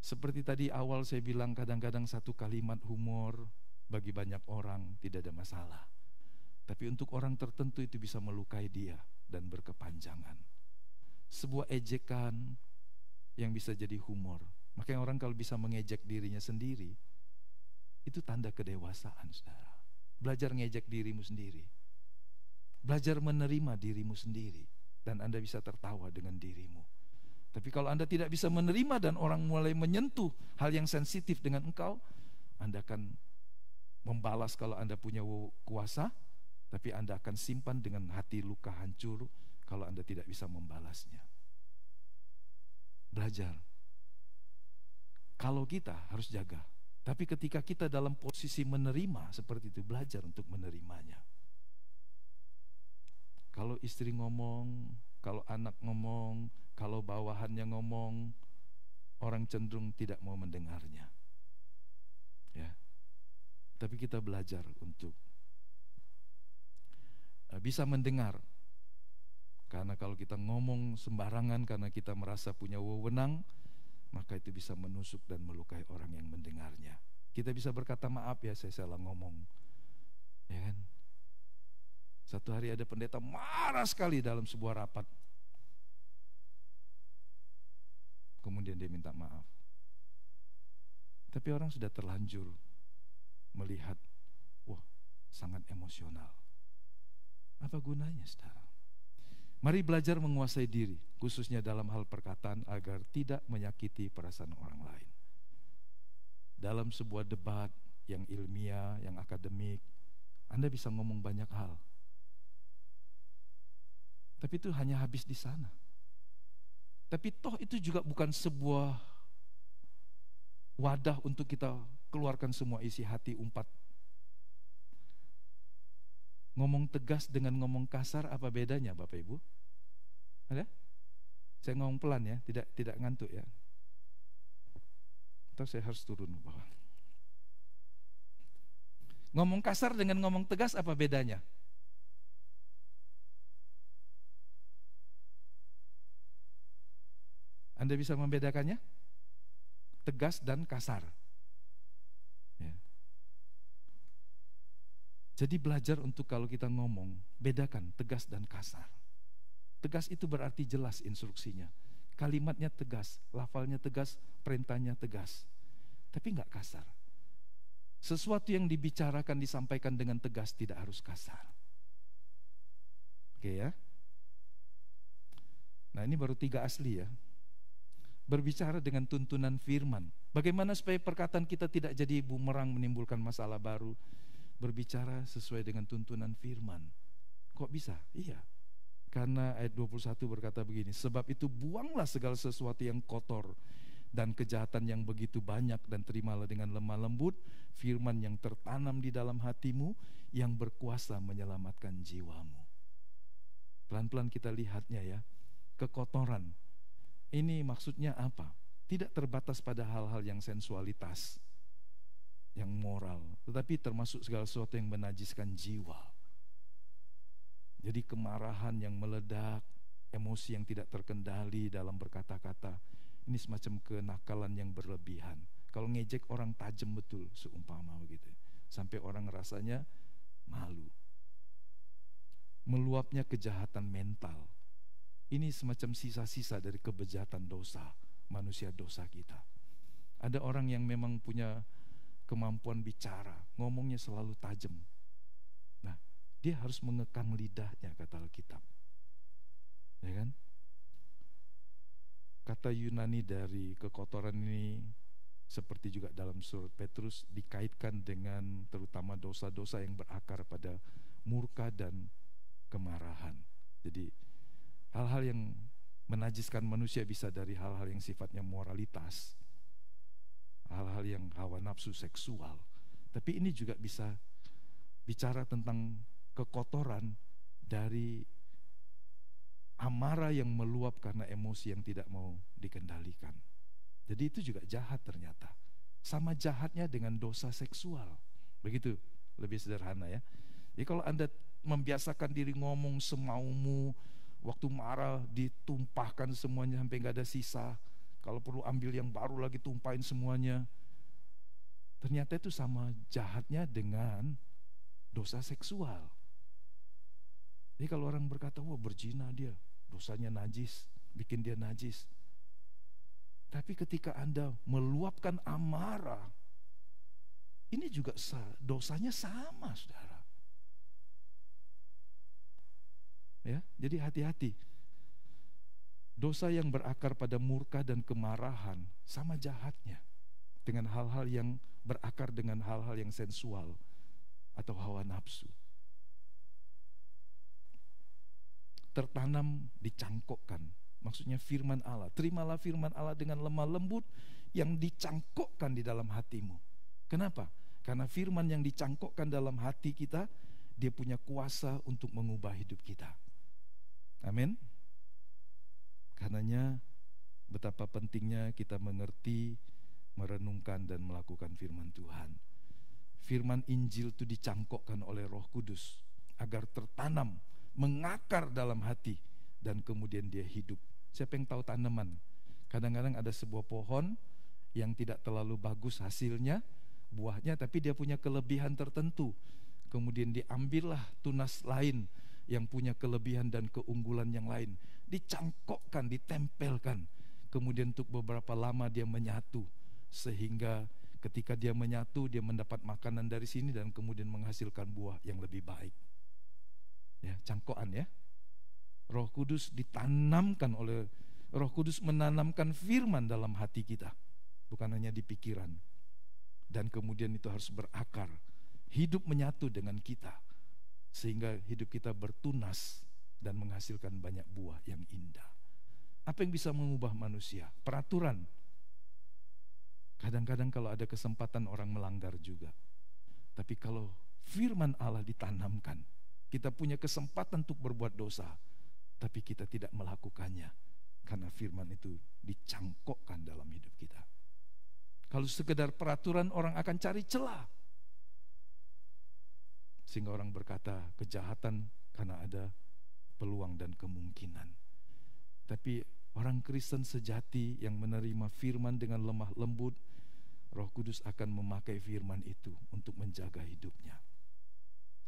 Seperti tadi awal saya bilang, kadang-kadang satu kalimat humor bagi banyak orang tidak ada masalah. Tapi untuk orang tertentu itu bisa melukai dia dan berkepanjangan. Sebuah ejekan yang bisa jadi humor. Makanya orang kalau bisa mengejek dirinya sendiri, itu tanda kedewasaan, saudara. Belajar ngejek dirimu sendiri. Belajar menerima dirimu sendiri. Dan Anda bisa tertawa dengan dirimu. Tapi kalau Anda tidak bisa menerima dan orang mulai menyentuh hal yang sensitif dengan engkau, Anda akan membalas kalau Anda punya kuasa, tapi Anda akan simpan dengan hati luka hancur kalau Anda tidak bisa membalasnya. Belajar. Kalau kita harus jaga. Tapi ketika kita dalam posisi menerima seperti itu, belajar untuk menerimanya. Kalau istri ngomong, kalau anak ngomong, kalau bawahannya ngomong, orang cenderung tidak mau mendengarnya. Ya. Tapi kita belajar untuk bisa mendengar. Karena kalau kita ngomong sembarangan karena kita merasa punya wewenang, maka itu bisa menusuk dan melukai orang yang mendengarnya. Kita bisa berkata maaf ya, saya salah ngomong, ya kan? Satu hari ada pendeta marah sekali dalam sebuah rapat, kemudian dia minta maaf. Tapi orang sudah terlanjur melihat, wah, sangat emosional. Apa gunanya, saudara? Mari belajar menguasai diri, khususnya dalam hal perkataan, agar tidak menyakiti perasaan orang lain. Dalam sebuah debat yang ilmiah, yang akademik, Anda bisa ngomong banyak hal, tapi itu hanya habis di sana. Tapi toh itu juga bukan sebuah wadah untuk kita keluarkan semua isi hati umpat. Ngomong tegas dengan ngomong kasar, apa bedanya Bapak Ibu? Ada? Saya ngomong pelan ya, tidak ngantuk ya. Atau saya harus turun ke bawah. Ngomong kasar dengan ngomong tegas, apa bedanya? Anda bisa membedakannya? Tegas dan kasar. Ya. Jadi belajar untuk kalau kita ngomong, bedakan tegas dan kasar. Tegas itu berarti jelas instruksinya. Kalimatnya tegas, lafalnya tegas, perintahnya tegas. Tapi enggak kasar. Sesuatu yang dibicarakan, disampaikan dengan tegas, tidak harus kasar. Oke ya. Nah ini baru 3 asli ya. Berbicara dengan tuntunan firman. Bagaimana supaya perkataan kita tidak jadi bumerang menimbulkan masalah baru? Berbicara sesuai dengan tuntunan firman. Kok bisa? Iya. Karena ayat 21 berkata begini, sebab itu buanglah segala sesuatu yang kotor dan kejahatan yang begitu banyak, dan terimalah dengan lemah lembut firman yang tertanam di dalam hatimu, yang berkuasa menyelamatkan jiwamu. Pelan-pelan kita lihatnya ya, kekotoran. Ini maksudnya apa? Tidak terbatas pada hal-hal yang sensualitas, yang moral, tetapi termasuk segala sesuatu yang menajiskan jiwa. Jadi kemarahan yang meledak, emosi yang tidak terkendali dalam berkata-kata, ini semacam kenakalan yang berlebihan. Kalau ngejek orang tajam betul, seumpama begitu, sampai orang rasanya malu. Meluapnya kejahatan mental. Ini semacam sisa-sisa dari kebejatan dosa, manusia dosa kita. Ada orang yang memang punya kemampuan bicara, ngomongnya selalu tajam. Nah, dia harus mengekang lidahnya, kata Alkitab. Ya kan? Kata Yunani dari kekotoran ini, seperti juga dalam surat Petrus, dikaitkan dengan terutama dosa-dosa yang berakar pada murka dan kemarahan. Jadi hal-hal yang menajiskan manusia bisa dari hal-hal yang sifatnya moralitas, hal-hal yang hawa nafsu seksual. Tapi ini juga bisa bicara tentang kekotoran dari amarah yang meluap karena emosi yang tidak mau dikendalikan. Jadi itu juga jahat ternyata. Sama jahatnya dengan dosa seksual. Begitu, lebih sederhana ya. Jadi kalau Anda membiasakan diri ngomong semaumu, waktu marah ditumpahkan semuanya sampai gak ada sisa, kalau perlu ambil yang baru lagi tumpahin semuanya, ternyata itu sama jahatnya dengan dosa seksual. Jadi kalau orang berkata, wah berzina dia, dosanya najis, bikin dia najis. Tapi ketika Anda meluapkan amarah, ini juga dosanya sama, saudara. Ya, jadi hati-hati. Dosa yang berakar pada murka dan kemarahan sama jahatnya dengan hal-hal yang berakar dengan hal-hal yang sensual atau hawa nafsu. Tertanam, dicangkokkan. Maksudnya firman Allah. Terimalah firman Allah dengan lemah lembut yang dicangkokkan di dalam hatimu. Kenapa? Karena firman yang dicangkokkan dalam hati kita, dia punya kuasa untuk mengubah hidup kita. Amin. Karenanya betapa pentingnya kita mengerti, merenungkan dan melakukan firman Tuhan. Firman Injil itu dicangkokkan oleh Roh Kudus. agar tertanam, mengakar dalam hati, dan kemudian dia hidup. Siapa yang tahu tanaman? Kadang-kadang ada sebuah pohon yang tidak terlalu bagus hasilnya, buahnya, tapi dia punya kelebihan tertentu. Kemudian diambillah tunas lain yang punya kelebihan dan keunggulan yang lain, dicangkokkan, ditempelkan. Kemudian untuk beberapa lama dia menyatu, sehingga ketika dia menyatu, dia mendapat makanan dari sini dan kemudian menghasilkan buah yang lebih baik. Ya, cangkokan ya. Roh Kudus ditanamkan oleh Roh Kudus, menanamkan firman dalam hati kita, bukan hanya di pikiran. Dan kemudian itu harus berakar, hidup menyatu dengan kita, sehingga hidup kita bertunas dan menghasilkan banyak buah yang indah. Apa yang bisa mengubah manusia? Peraturan. Kadang-kadang kalau ada kesempatan orang melanggar juga. Tapi kalau firman Allah ditanamkan, kita punya kesempatan untuk berbuat dosa, tapi kita tidak melakukannya, karena firman itu dicangkokkan dalam hidup kita. Kalau sekedar peraturan, orang akan cari celah, sehingga orang berkata kejahatan karena ada peluang dan kemungkinan. Tapi orang Kristen sejati yang menerima firman dengan lemah lembut, Roh Kudus akan memakai firman itu untuk menjaga hidupnya.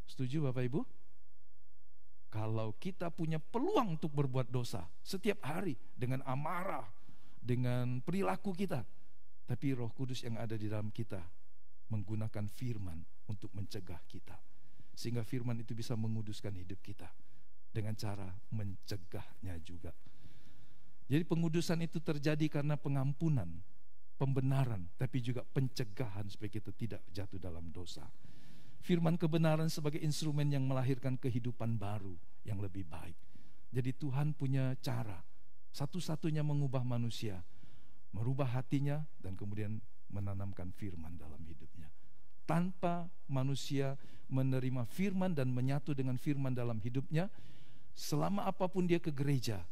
Setuju Bapak Ibu? Kalau kita punya peluang untuk berbuat dosa setiap hari dengan amarah, dengan perilaku kita, tapi Roh Kudus yang ada di dalam kita menggunakan firman untuk mencegah kita, sehingga firman itu bisa menguduskan hidup kita dengan cara mencegahnya juga. Jadi pengudusan itu terjadi karena pengampunan, pembenaran, tapi juga pencegahan supaya kita tidak jatuh dalam dosa. Firman kebenaran sebagai instrumen yang melahirkan kehidupan baru yang lebih baik. Jadi Tuhan punya cara satu-satunya mengubah manusia, merubah hatinya dan kemudian menanamkan firman dalam hidupnya. Tanpa manusia menerima firman dan menyatu dengan firman dalam hidupnya, selama apapun dia ke gereja,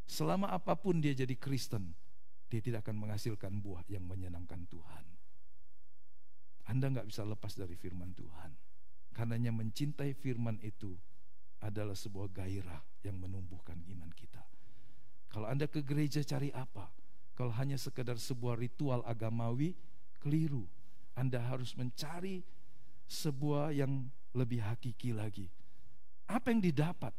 selama apapun dia jadi Kristen, dia tidak akan menghasilkan buah yang menyenangkan Tuhan. Anda gak bisa lepas dari firman Tuhan. Karenanya mencintai firman itu adalah sebuah gairah yang menumbuhkan iman kita. Kalau Anda ke gereja cari apa? Kalau hanya sekedar sebuah ritual agamawi, keliru. Anda harus mencari sebuah yang lebih hakiki lagi. Apa yang didapat?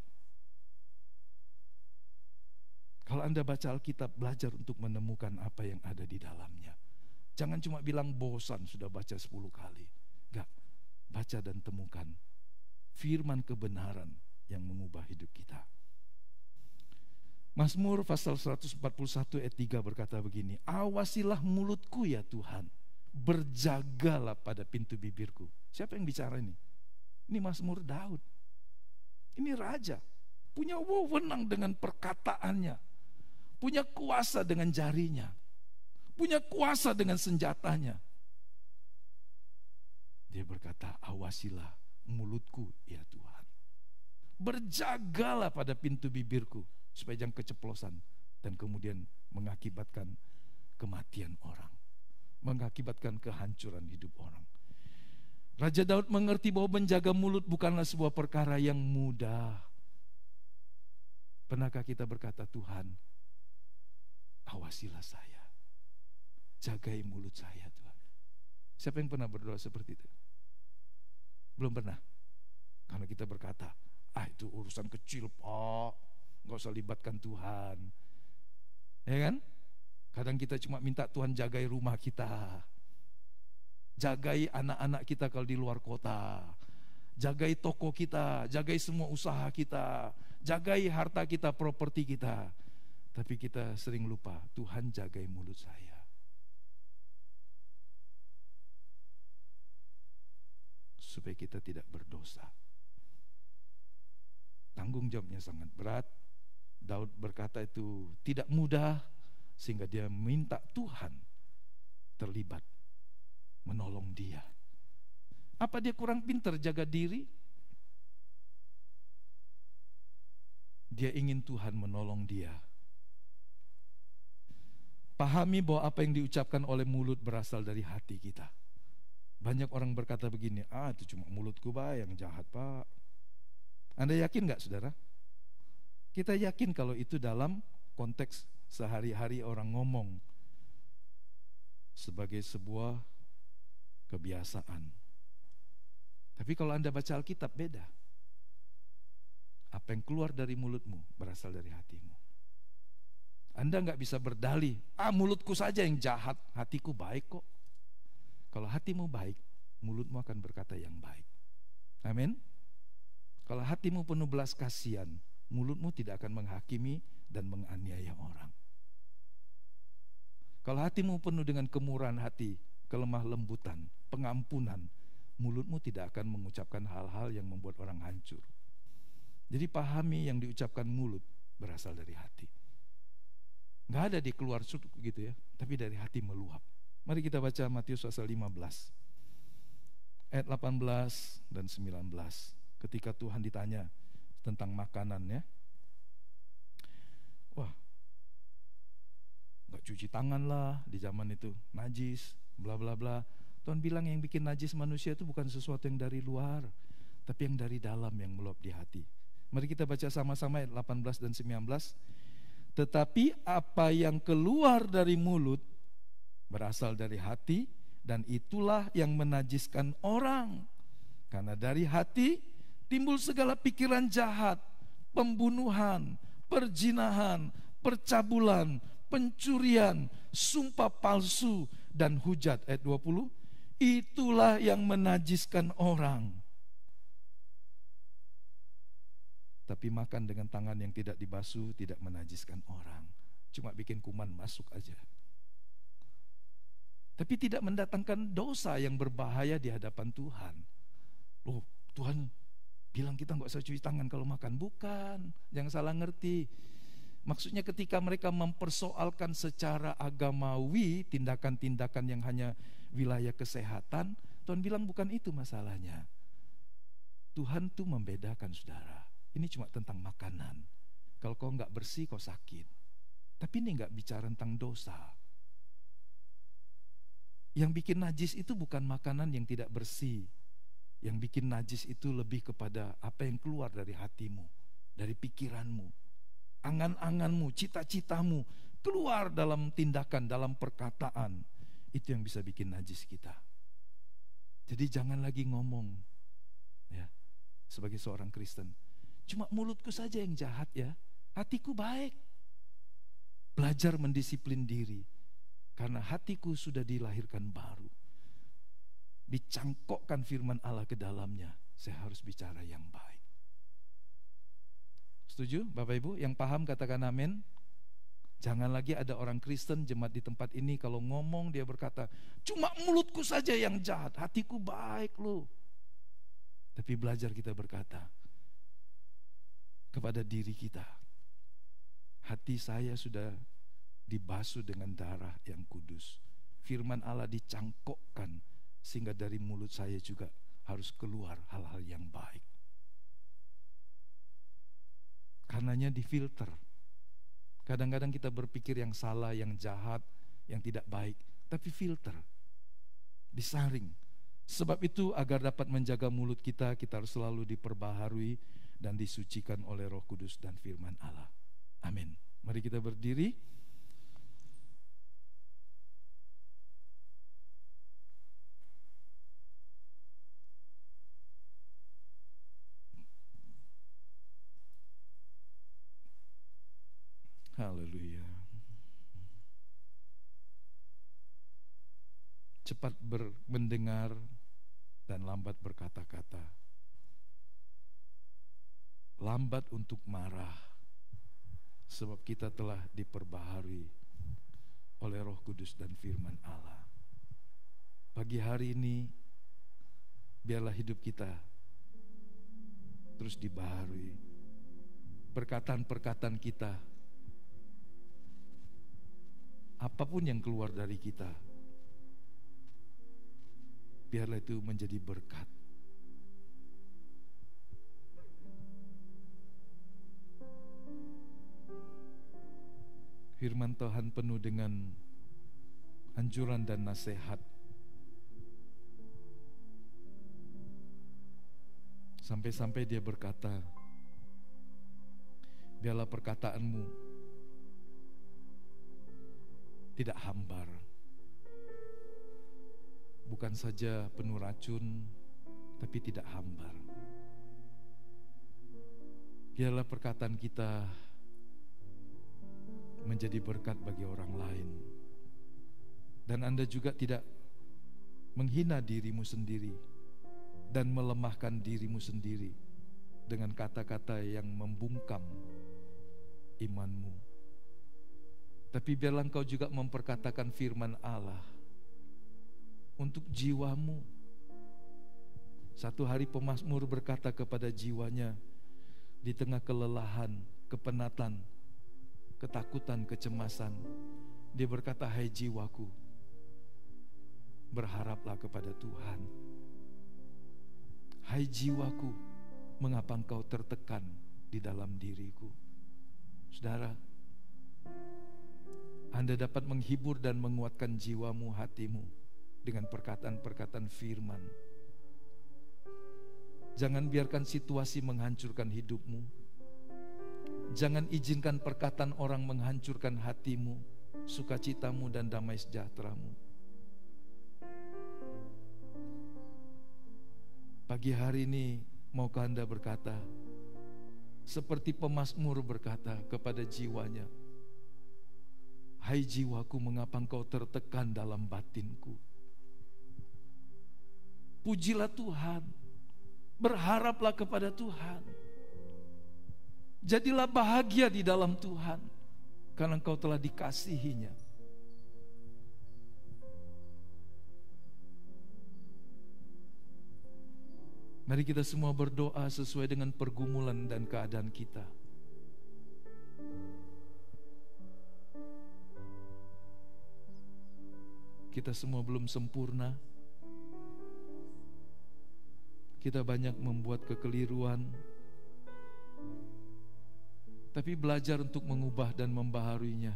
Kalau Anda baca Alkitab, belajar untuk menemukan apa yang ada di dalamnya. Jangan cuma bilang bosan sudah baca 10 kali. Enggak, baca dan temukan firman kebenaran yang mengubah hidup kita. Mazmur pasal 141 ayat 3 berkata begini, awasilah mulutku ya Tuhan, berjagalah pada pintu bibirku. Siapa yang bicara ini? Ini Mazmur Daud. Ini raja, punya wewenang dengan perkataannya, punya kuasa dengan jarinya, punya kuasa dengan senjatanya. Dia berkata, awasilah mulutku ya Tuhan, berjagalah pada pintu bibirku, supaya jangan keceplosan dan kemudian mengakibatkan kematian orang, mengakibatkan kehancuran hidup orang. Raja Daud mengerti bahwa menjaga mulut bukanlah sebuah perkara yang mudah. Pernahkah kita berkata, Tuhan, awasilah saya, jagai mulut saya Tuhan. Siapa yang pernah berdoa seperti itu? Belum pernah. Karena kita berkata, itu urusan kecil Pak, gak usah libatkan Tuhan. Ya kan? Kadang kita cuma minta Tuhan jagai rumah kita, jagai anak-anak kita kalau di luar kota, jagai toko kita, jagai semua usaha kita, jagai harta kita, properti kita. Tapi kita sering lupa, Tuhan jagai mulut saya, supaya kita tidak berdosa. Tanggung jawabnya sangat berat. Daud berkata itu tidak mudah, sehingga dia minta Tuhan terlibat, menolong dia. Apa dia kurang pintar jaga diri? Dia ingin Tuhan menolong dia. Pahami bahwa apa yang diucapkan oleh mulut berasal dari hati kita. Banyak orang berkata begini, itu cuma mulutku Pak yang jahat Pak. Anda yakin nggak, saudara? Kita yakin kalau itu dalam konteks sehari-hari orang ngomong sebagai sebuah kebiasaan. Tapi kalau Anda baca Alkitab beda. Apa yang keluar dari mulutmu berasal dari hatimu. Anda nggak bisa berdalih, mulutku saja yang jahat, hatiku baik kok. Kalau hatimu baik, mulutmu akan berkata yang baik. Amin. Kalau hatimu penuh belas kasihan, mulutmu tidak akan menghakimi dan menganiaya orang. Kalau hatimu penuh dengan kemurahan hati, kelemah lembutan, pengampunan, mulutmu tidak akan mengucapkan hal-hal yang membuat orang hancur. Jadi pahami yang diucapkan mulut berasal dari hati. Nggak ada di keluar gitu ya, tapi dari hati meluap. Mari kita baca Matius pasal 15 ayat 18 dan 19. Ketika Tuhan ditanya tentang makanannya, wah, nggak cuci tangan lah di zaman itu, najis, bla bla bla. Tuhan bilang yang bikin najis manusia itu bukan sesuatu yang dari luar, tapi yang dari dalam yang meluap di hati. Mari kita baca sama-sama ayat 18 dan 19. Tetapi apa yang keluar dari mulut berasal dari hati, dan itulah yang menajiskan orang. Karena dari hati timbul segala pikiran jahat, pembunuhan, perzinahan, percabulan, pencurian, sumpah palsu, dan hujat. Ayat 20, itulah yang menajiskan orang. Tapi makan dengan tangan yang tidak dibasuh tidak menajiskan orang, cuma bikin kuman masuk aja. Tapi tidak mendatangkan dosa yang berbahaya di hadapan Tuhan. Loh, Tuhan bilang kita nggak usah cuci tangan kalau makan. Bukan, jangan salah ngerti. Maksudnya ketika mereka mempersoalkan secara agamawi tindakan-tindakan yang hanya wilayah kesehatan, Tuhan bilang bukan itu masalahnya. Tuhan tuh membedakan, saudara. Ini cuma tentang makanan. Kalau kau nggak bersih, kau sakit. Tapi ini nggak bicara tentang dosa. Yang bikin najis itu bukan makanan yang tidak bersih. Yang bikin najis itu lebih kepada apa yang keluar dari hatimu, dari pikiranmu, angan-anganmu, cita-citamu, keluar dalam tindakan, dalam perkataan. Itu yang bisa bikin najis kita. Jadi jangan lagi ngomong, ya, sebagai seorang Kristen, cuma mulutku saja yang jahat ya, hatiku baik. Belajar mendisiplin diri, karena hatiku sudah dilahirkan baru. Dicangkokkan firman Allah ke dalamnya, saya harus bicara yang baik. Setuju Bapak Ibu? Yang paham katakan amin. Jangan lagi ada orang Kristen jemaat di tempat ini kalau ngomong dia berkata, cuma mulutku saja yang jahat, hatiku baik loh. Tapi belajar kita berkata kepada diri kita, hati saya sudah dibasuh dengan darah yang kudus. Firman Allah dicangkokkan sehingga dari mulut saya juga harus keluar hal-hal yang baik. Karenanya difilter. Kadang-kadang kita berpikir yang salah, yang jahat, yang tidak baik, tapi filter, disaring. Sebab itu agar dapat menjaga mulut kita, kita harus selalu diperbaharui dan disucikan oleh Roh Kudus dan firman Allah. Amin. Mari kita berdiri. Haleluya. Cepat mendengar dan lambat berkata-kata. Lambat untuk marah, sebab kita telah diperbaharui oleh Roh Kudus dan firman Allah. Pagi hari ini biarlah hidup kita terus dibaharui. Perkataan-perkataan kita, apapun yang keluar dari kita, biarlah itu menjadi berkat. Firman Tuhan penuh dengan anjuran dan nasihat. Sampai-sampai dia berkata, Biarlah perkataanmu tidak hambar, bukan saja penuh racun, tapi tidak hambar. Biarlah perkataan kita menjadi berkat bagi orang lain. Dan Anda juga tidak menghina dirimu sendiri dan melemahkan dirimu sendiri dengan kata-kata yang membungkam imanmu. Tapi biarlah engkau juga memperkatakan firman Allah untuk jiwamu. Satu hari pemazmur berkata kepada jiwanya, di tengah kelelahan, kepenatan, ketakutan, kecemasan, dia berkata, hai jiwaku, berharaplah kepada Tuhan. Hai jiwaku, mengapa engkau tertekan di dalam diriku? Saudara, Anda dapat menghibur dan menguatkan jiwamu, hatimu dengan perkataan-perkataan firman. Jangan biarkan situasi menghancurkan hidupmu. Jangan izinkan perkataan orang menghancurkan hatimu, sukacitamu dan damai sejahteramu. Pagi hari ini maukah Anda berkata seperti pemazmur berkata kepada jiwanya, hai jiwaku, mengapa engkau tertekan dalam batinku? Pujilah Tuhan, berharaplah kepada Tuhan. Jadilah bahagia di dalam Tuhan, karena engkau telah dikasihinya. Mari kita semua berdoa sesuai dengan pergumulan dan keadaan kita. Kita semua belum sempurna. Kita banyak membuat kekeliruan, tapi belajar untuk mengubah dan membaharuinya.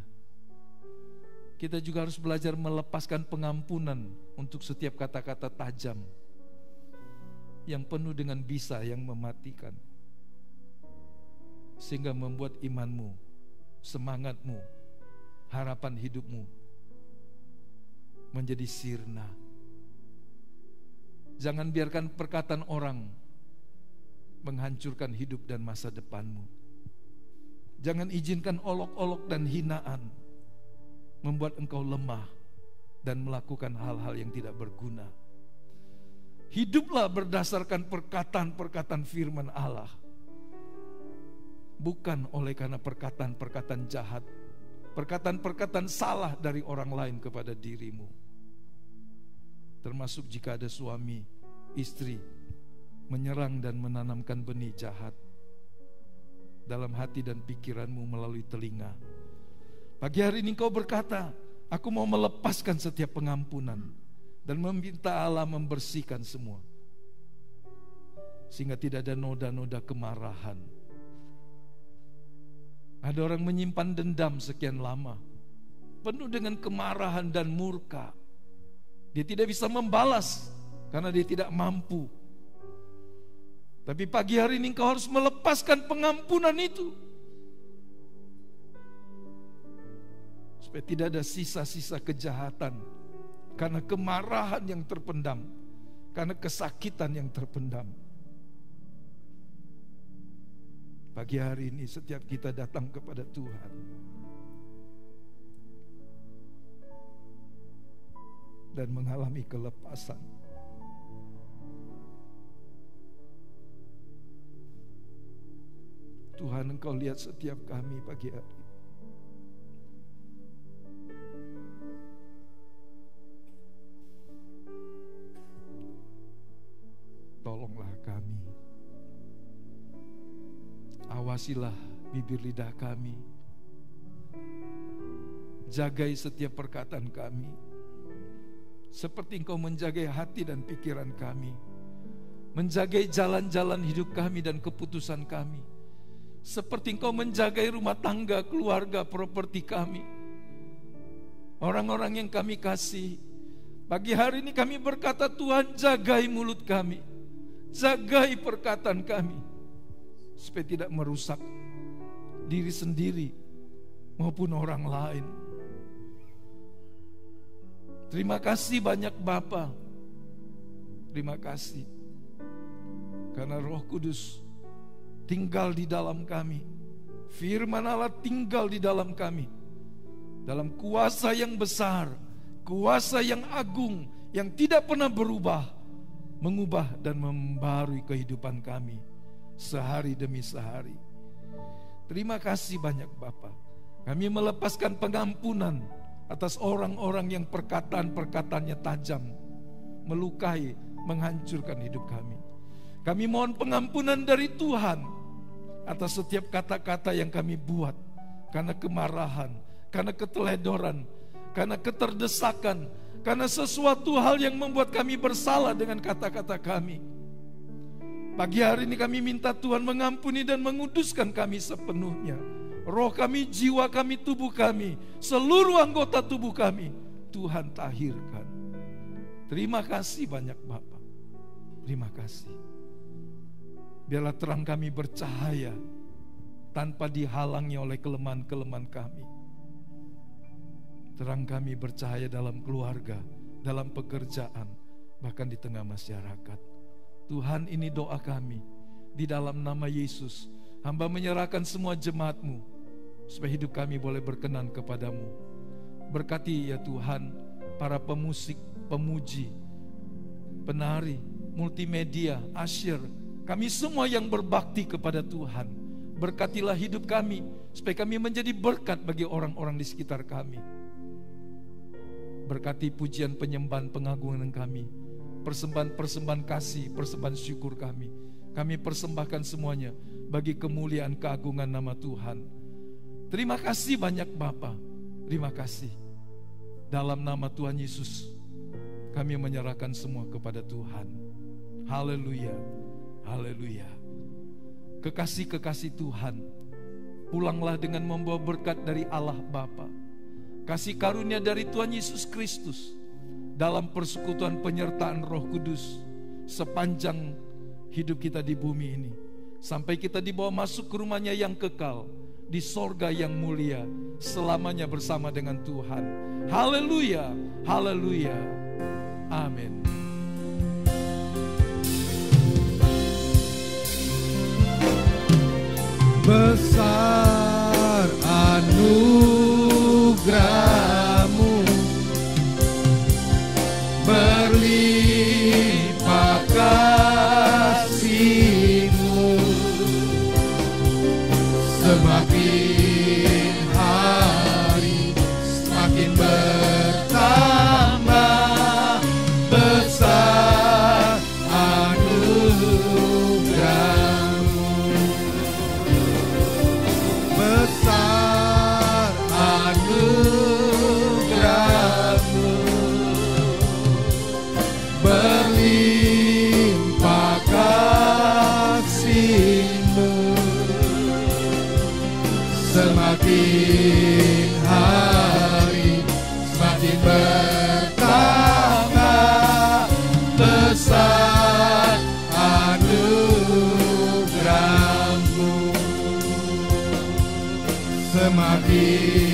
Kita juga harus belajar melepaskan pengampunan untuk setiap kata-kata tajam yang penuh dengan bisa yang mematikan, sehingga membuat imanmu, semangatmu, harapan hidupmu menjadi sirna. Jangan biarkan perkataan orang menghancurkan hidup dan masa depanmu. Jangan izinkan olok-olok dan hinaan membuat engkau lemah dan melakukan hal-hal yang tidak berguna. Hiduplah berdasarkan perkataan-perkataan firman Allah, bukan oleh karena perkataan-perkataan jahat, perkataan-perkataan salah dari orang lain kepada dirimu. Termasuk jika ada suami, istri menyerang dan menanamkan benih jahat dalam hati dan pikiranmu melalui telinga. Pagi hari ini kau berkata, aku mau melepaskan setiap pengampunan dan meminta Allah membersihkan semua, sehingga tidak ada noda-noda kemarahan. Ada orang menyimpan dendam sekian lama, penuh dengan kemarahan dan murka. Dia tidak bisa membalas karena dia tidak mampu. Tapi pagi hari ini kau harus melepaskan pengampunan itu, supaya tidak ada sisa-sisa kejahatan karena kemarahan yang terpendam, karena kesakitan yang terpendam. Pagi hari ini setiap kita datang kepada Tuhan, dan mengalami kelepasan. Tuhan, Engkau lihat setiap kami pagi hari. Tolonglah kami. Awasilah bibir lidah kami. Jagai setiap perkataan kami, seperti Engkau menjagai hati dan pikiran kami, menjagai jalan-jalan hidup kami dan keputusan kami, seperti Engkau menjagai rumah tangga, keluarga, properti kami, orang-orang yang kami kasih. Pagi hari ini kami berkata, Tuhan, jagai mulut kami, jagai perkataan kami, supaya tidak merusak diri sendiri maupun orang lain. Terima kasih banyak Bapa. Terima kasih karena Roh Kudus tinggal di dalam kami. Firman Allah tinggal di dalam kami, dalam kuasa yang besar, kuasa yang agung, yang tidak pernah berubah, mengubah dan membarui kehidupan kami sehari demi sehari. Terima kasih banyak Bapa. Kami melepaskan pengampunan atas orang-orang yang perkataan-perkataannya tajam, melukai, menghancurkan hidup kami. Kami mohon pengampunan dari Tuhan atas setiap kata-kata yang kami buat karena kemarahan, karena keteledoran, karena keterdesakan, karena sesuatu hal yang membuat kami bersalah dengan kata-kata kami. Pagi hari ini kami minta Tuhan mengampuni dan menguduskan kami sepenuhnya. Roh kami, jiwa kami, tubuh kami, seluruh anggota tubuh kami, Tuhan tahirkan. Terima kasih banyak Bapa. Terima kasih. Biarlah terang kami bercahaya tanpa dihalangi oleh kelemahan-kelemahan kami. Terang kami bercahaya dalam keluarga, dalam pekerjaan, bahkan di tengah masyarakat. Tuhan, ini doa kami. Di dalam nama Yesus, hamba menyerahkan semua jemaat-Mu, supaya hidup kami boleh berkenan kepadamu. Berkati ya Tuhan, para pemusik, pemuji, penari, multimedia, asyir, kami semua yang berbakti kepada Tuhan. Berkatilah hidup kami, supaya kami menjadi berkat bagi orang-orang di sekitar kami. Berkati pujian, penyembahan, pengagungan kami, persembahan-persembahan kasih, persembahan syukur kami. Kami persembahkan semuanya bagi kemuliaan keagungan nama Tuhan. Terima kasih banyak Bapa. Terima kasih. Dalam nama Tuhan Yesus, kami menyerahkan semua kepada Tuhan. Haleluya. Haleluya. Kekasih-kekasih Tuhan, pulanglah dengan membawa berkat dari Allah Bapa, kasih karunia dari Tuhan Yesus Kristus, dalam persekutuan penyertaan Roh Kudus sepanjang hidup kita di bumi ini, sampai kita dibawa masuk ke rumahnya yang kekal, di sorga yang mulia, selamanya bersama dengan Tuhan. Haleluya. Haleluya. Amin. Besar anugerah-Mu, berlimpah kasih-Mu, semakin hari semakin bertambah. Besar anugerah-Mu, besar anugerah-Mu, berlimpah kasih-Mu, semakin hari semakin bertambah. Besar anugerah-Mu, semakin